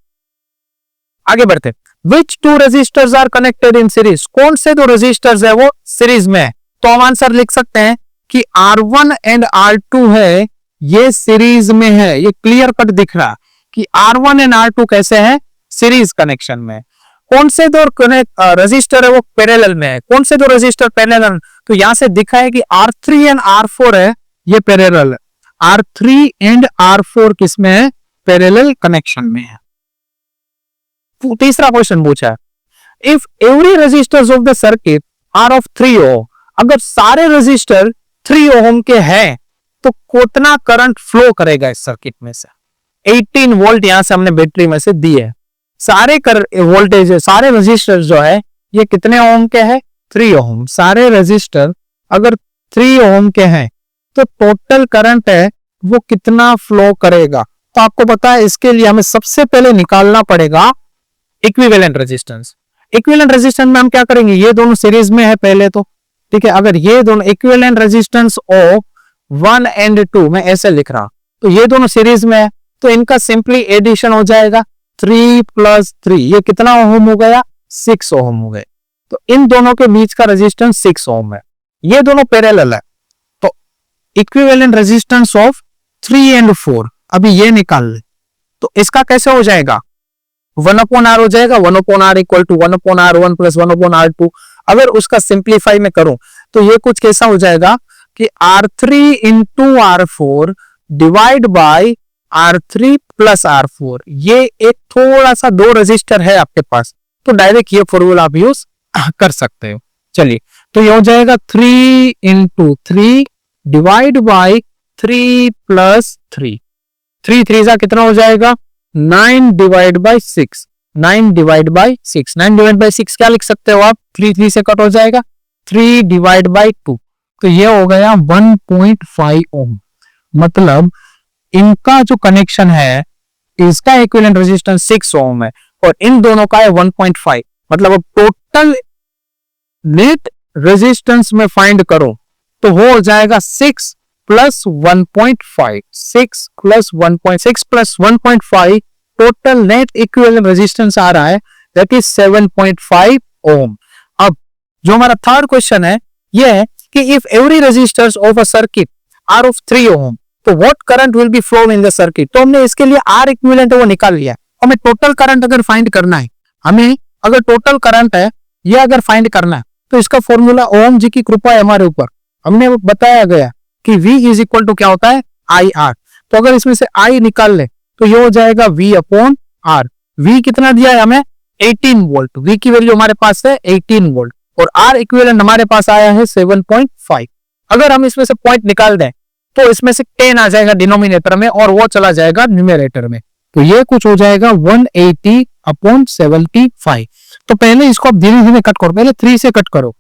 आगे बढ़ते। Which 2 resistors are connected in series? कौन से 2 रेजिस्टर्स है वो सीरीज में है? तो हम आंसर लिख सकते हैं कि R1 एंड R2 है ये सीरीज में है। ये क्लियर कट दिख रहा कि R1 एंड R2 कैसे हैं, सीरीज कनेक्शन में। कौन से 2 रेजिस्टर है वो पैरेलल में है। कौन से 2 रेजिस्टर पैरेलल? तो यहां से दिखा है कि R3 एंड R4 है ये पैरेलल है। R3 एंड R4 किसमें है, पैरेलल कनेक्शन में है। तीसरा क्वेश्चन पूछा है, if every resistors of the circuit are of 3 ohm, अगर सारे रेजिस्टर 3 ओम के हैं तो कितना करंट फ्लो करेगा इस सर्किट में से। 18 वोल्ट यहां से हमने बैटरी में से दिए है। सारे वोल्टेज सारे रेजिस्टर जो है ये कितने ओम के हैं, 3 ओम। सारे रेजिस्टर अगर 3 ओम के हैं तो टोटल करंट है वो कितना फ्लो करेगा। तो आपको पता है इसके लिए हमें सबसे पहले निकालना पड़ेगा इक्विवेलेंट रेजिस्टेंस। इक्विवेलेंट रेजिस्टेंस में हम क्या करेंगे, ये दोनों सीरीज में है पहले तो, ठीक है। अगर ये दोनों इक्विवेलेंट रेजिस्टेंस ऑफ 1 एंड 2 मैं ऐसे लिख रहा, तो ये दोनों सीरीज में है तो इनका सिंपली एडिशन हो जाएगा 3 + 3। ये कितना ओम हो गया, 6 ओम हो गए। तो इन दोनों के बीच का रेजिस्टेंस 6 ओम है। ये दोनों पैरेलल है तो इक्विवेलेंट रेजिस्टेंस ऑफ 3 एंड 4 अभी ये निकाल ले। तो इसका कैसे हो जाएगा, 1/R हो जाएगा। 1/R equal to 1/R1 plus 1/R2। अगर उसका सिंप्लीफाई में करूं तो ये कुछ कैसा हो जाएगा कि R3 into R4 divide by R3 plus R4। ये एक थोड़ा सा 2 रेजिस्टर है आपके पास तो डायरेक्ट ये फॉर्मूला आप यूज कर सकते हो। चलिए, तो ये हो जाएगा 3 इंटू 3 डिवाइड बाय 3 + 3। 3 3 जा कितना हो जाएगा, 9 divide by 6। 9 divide by 6, 9 divide by 6 क्या लिख सकते हो आप, 3 3 से कट हो जाएगा, 3 डिवाइड बाय 2। तो ये हो गया 1.5 ओम। मतलब इनका जो कनेक्शन है इसका इक्विवेलेंट रेजिस्टेंस 6 ओम है और इन दोनों का है 1.5। मतलब अब टोटल नेट रेजिस्टेंस में फाइंड करो तो वो हो जाएगा 6 + 1.5। 6 + 1.6 + 1.5 टोटल नेट इक्विवेलेंट रेजिस्टेंस आ रहा है, दैट इज 7.5 ओम। अब जो हमारा थर्ड क्वेश्चन है ये है कि if every resistors of a circuit are of 3 ohm तो what current will be flow in the circuit. तो हमने इसके लिए आर इक्विवेलेंट है वो निकाल लिया। हमें टोटल करंट अगर फाइंड करना है, हमें अगर टोटल करंट है ये अगर फाइंड करना है तो इसका फॉर्मूला ओम जी की कृपा है हमारे ऊपर, हमने बताया गया कि V इज इक्वल टू क्या होता है, IR। तो अगर इसमें से I निकाल ले तो ये हो जाएगा V/R। V कितना दिया है हमें, 18 वोल्ट। V की वैल्यू हमारे पास है 18 वोल्ट और R इक्विवेलेंट हमारे पास आया है 7.5। अगर हम इसमें से पॉइंट निकाल दें तो इसमें से 10 आ जाएगा डिनोमिनेटर में और वो चला जाएगा न्यूमरेटर में। तो ये कुछ हो जाएगा 180/75। तो पहले इसको आप धीरे धीरे कट करो, पहले 3 से कट करो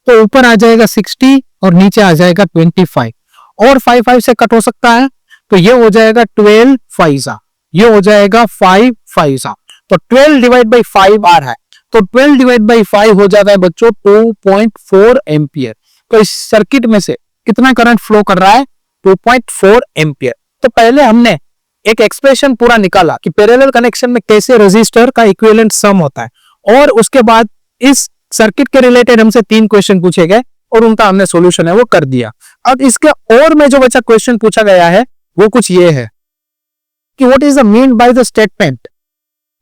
तो ऊपर आ जाएगा 60 और नीचे आ जाएगा 25 और 5 5 से कट हो सकता है तो ये हो जाएगा 12 5 ये हो जाएगा 5 5। तो 12 डिवाइड बाई 5 आ रहा है तो 12 डिवाइड बाई 5 हो जाता है बच्चों 2.4 एम्पियर। तो इस सर्किट में से कितना करंट फ्लो कर रहा है, 2.4 एम्पियर। तो पहले हमने एक एक्सप्रेशन पूरा निकाला कि पैरेलल कनेक्शन में कैसे रेजिस्टर का इक्विवेलेंट सम होता है, और उसके बाद इस सर्किट के रिलेटेड हमसे 3 क्वेश्चन पूछे गए और उनका हमने सॉल्यूशन है वो कर दिया। अब इसके और में जो बचा क्वेश्चन पूछा गया है वो कुछ ये है कि what is the mean by the statement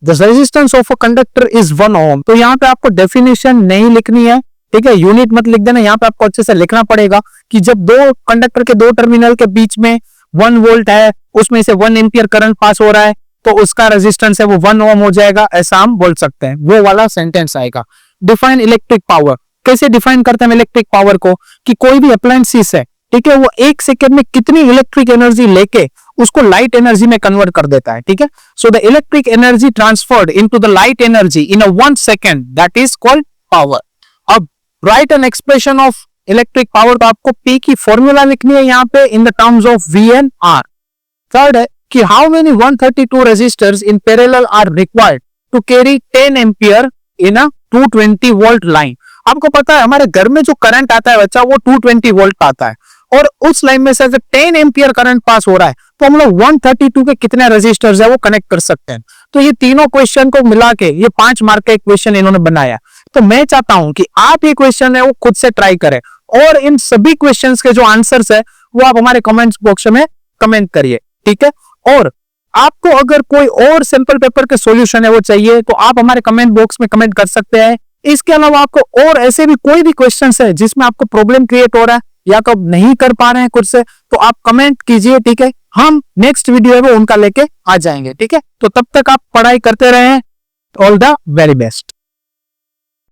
the resistance of a conductor is 1 ओम। तो यहाँ पे आपको डेफिनेशन नहीं लिखनी है, ठीक है, यूनिट मत लिख देना, यहाँ पे आपको अच्छे से लिखना पड़ेगा कि जब दो कंडक्टर के दो टर्मिनल के बीच में 1 वोल्ट है, उसमें से 1 एम्पियर करंट पास हो रहा है, तो उसका रेजिस्टेंस है वो 1 ओम हो जाएगा, ऐसा हम बोल सकते हैं, वो वाला सेंटेंस आएगा। डिफाइन इलेक्ट्रिक पावर, कैसे डिफाइन करते हैं इलेक्ट्रिक पावर को, कि कोई भी अप्लायंसेस है, ठीक है, वो 1 सेकेंड में कितनी इलेक्ट्रिक एनर्जी लेके उसको लाइट एनर्जी में कन्वर्ट कर देता है, ठीक है। So the electric energy transferred into the light energy in a 1 second, that is called power. अब write an expression of electric power, तो आपको पी की फॉर्मूला लिखनी है यहाँ पे in the terms of V and R. Third है कि how many 132 resistors in parallel are required to carry 10 ampere in a 220 volt line. आपको पता है हमारे घर में जो करंट आता है बच्चा वो 220 वोल्ट का आता है, और उस लाइन में से 10 एम्पियर करंट पास हो रहा है, तो हम लोग 132 के कितने रेजिस्टर्स है वो कनेक्ट कर सकते हैं। तो ये तीनों क्वेश्चन को मिला के ये 5 मार्क का एक क्वेश्चन इन्होंने बनाया। तो मैं चाहता हूं कि आप ये क्वेश्चन है वो खुद से ट्राई करें, और इन सभी क्वेश्चंस के जो आंसर्स है वो आप हमारे कमेंट्स बॉक्स में कमेंट करिए, ठीक है। और आपको अगर कोई और सिंपल पेपर के सॉल्यूशन है वो चाहिए तो आप हमारे कमेंट बॉक्स में कमेंट कर सकते हैं। इसके अलावा आपको और ऐसे भी कोई भी क्वेश्चंस है जिसमें आपको प्रॉब्लम क्रिएट हो रहा है या कब नहीं कर पा रहे हैं खुद से, तो आप कमेंट कीजिए, ठीक है, हम नेक्स्ट वीडियो है वो उनका लेके आ जाएंगे, ठीक है। तो तब तक आप पढ़ाई करते रहें। All the very best.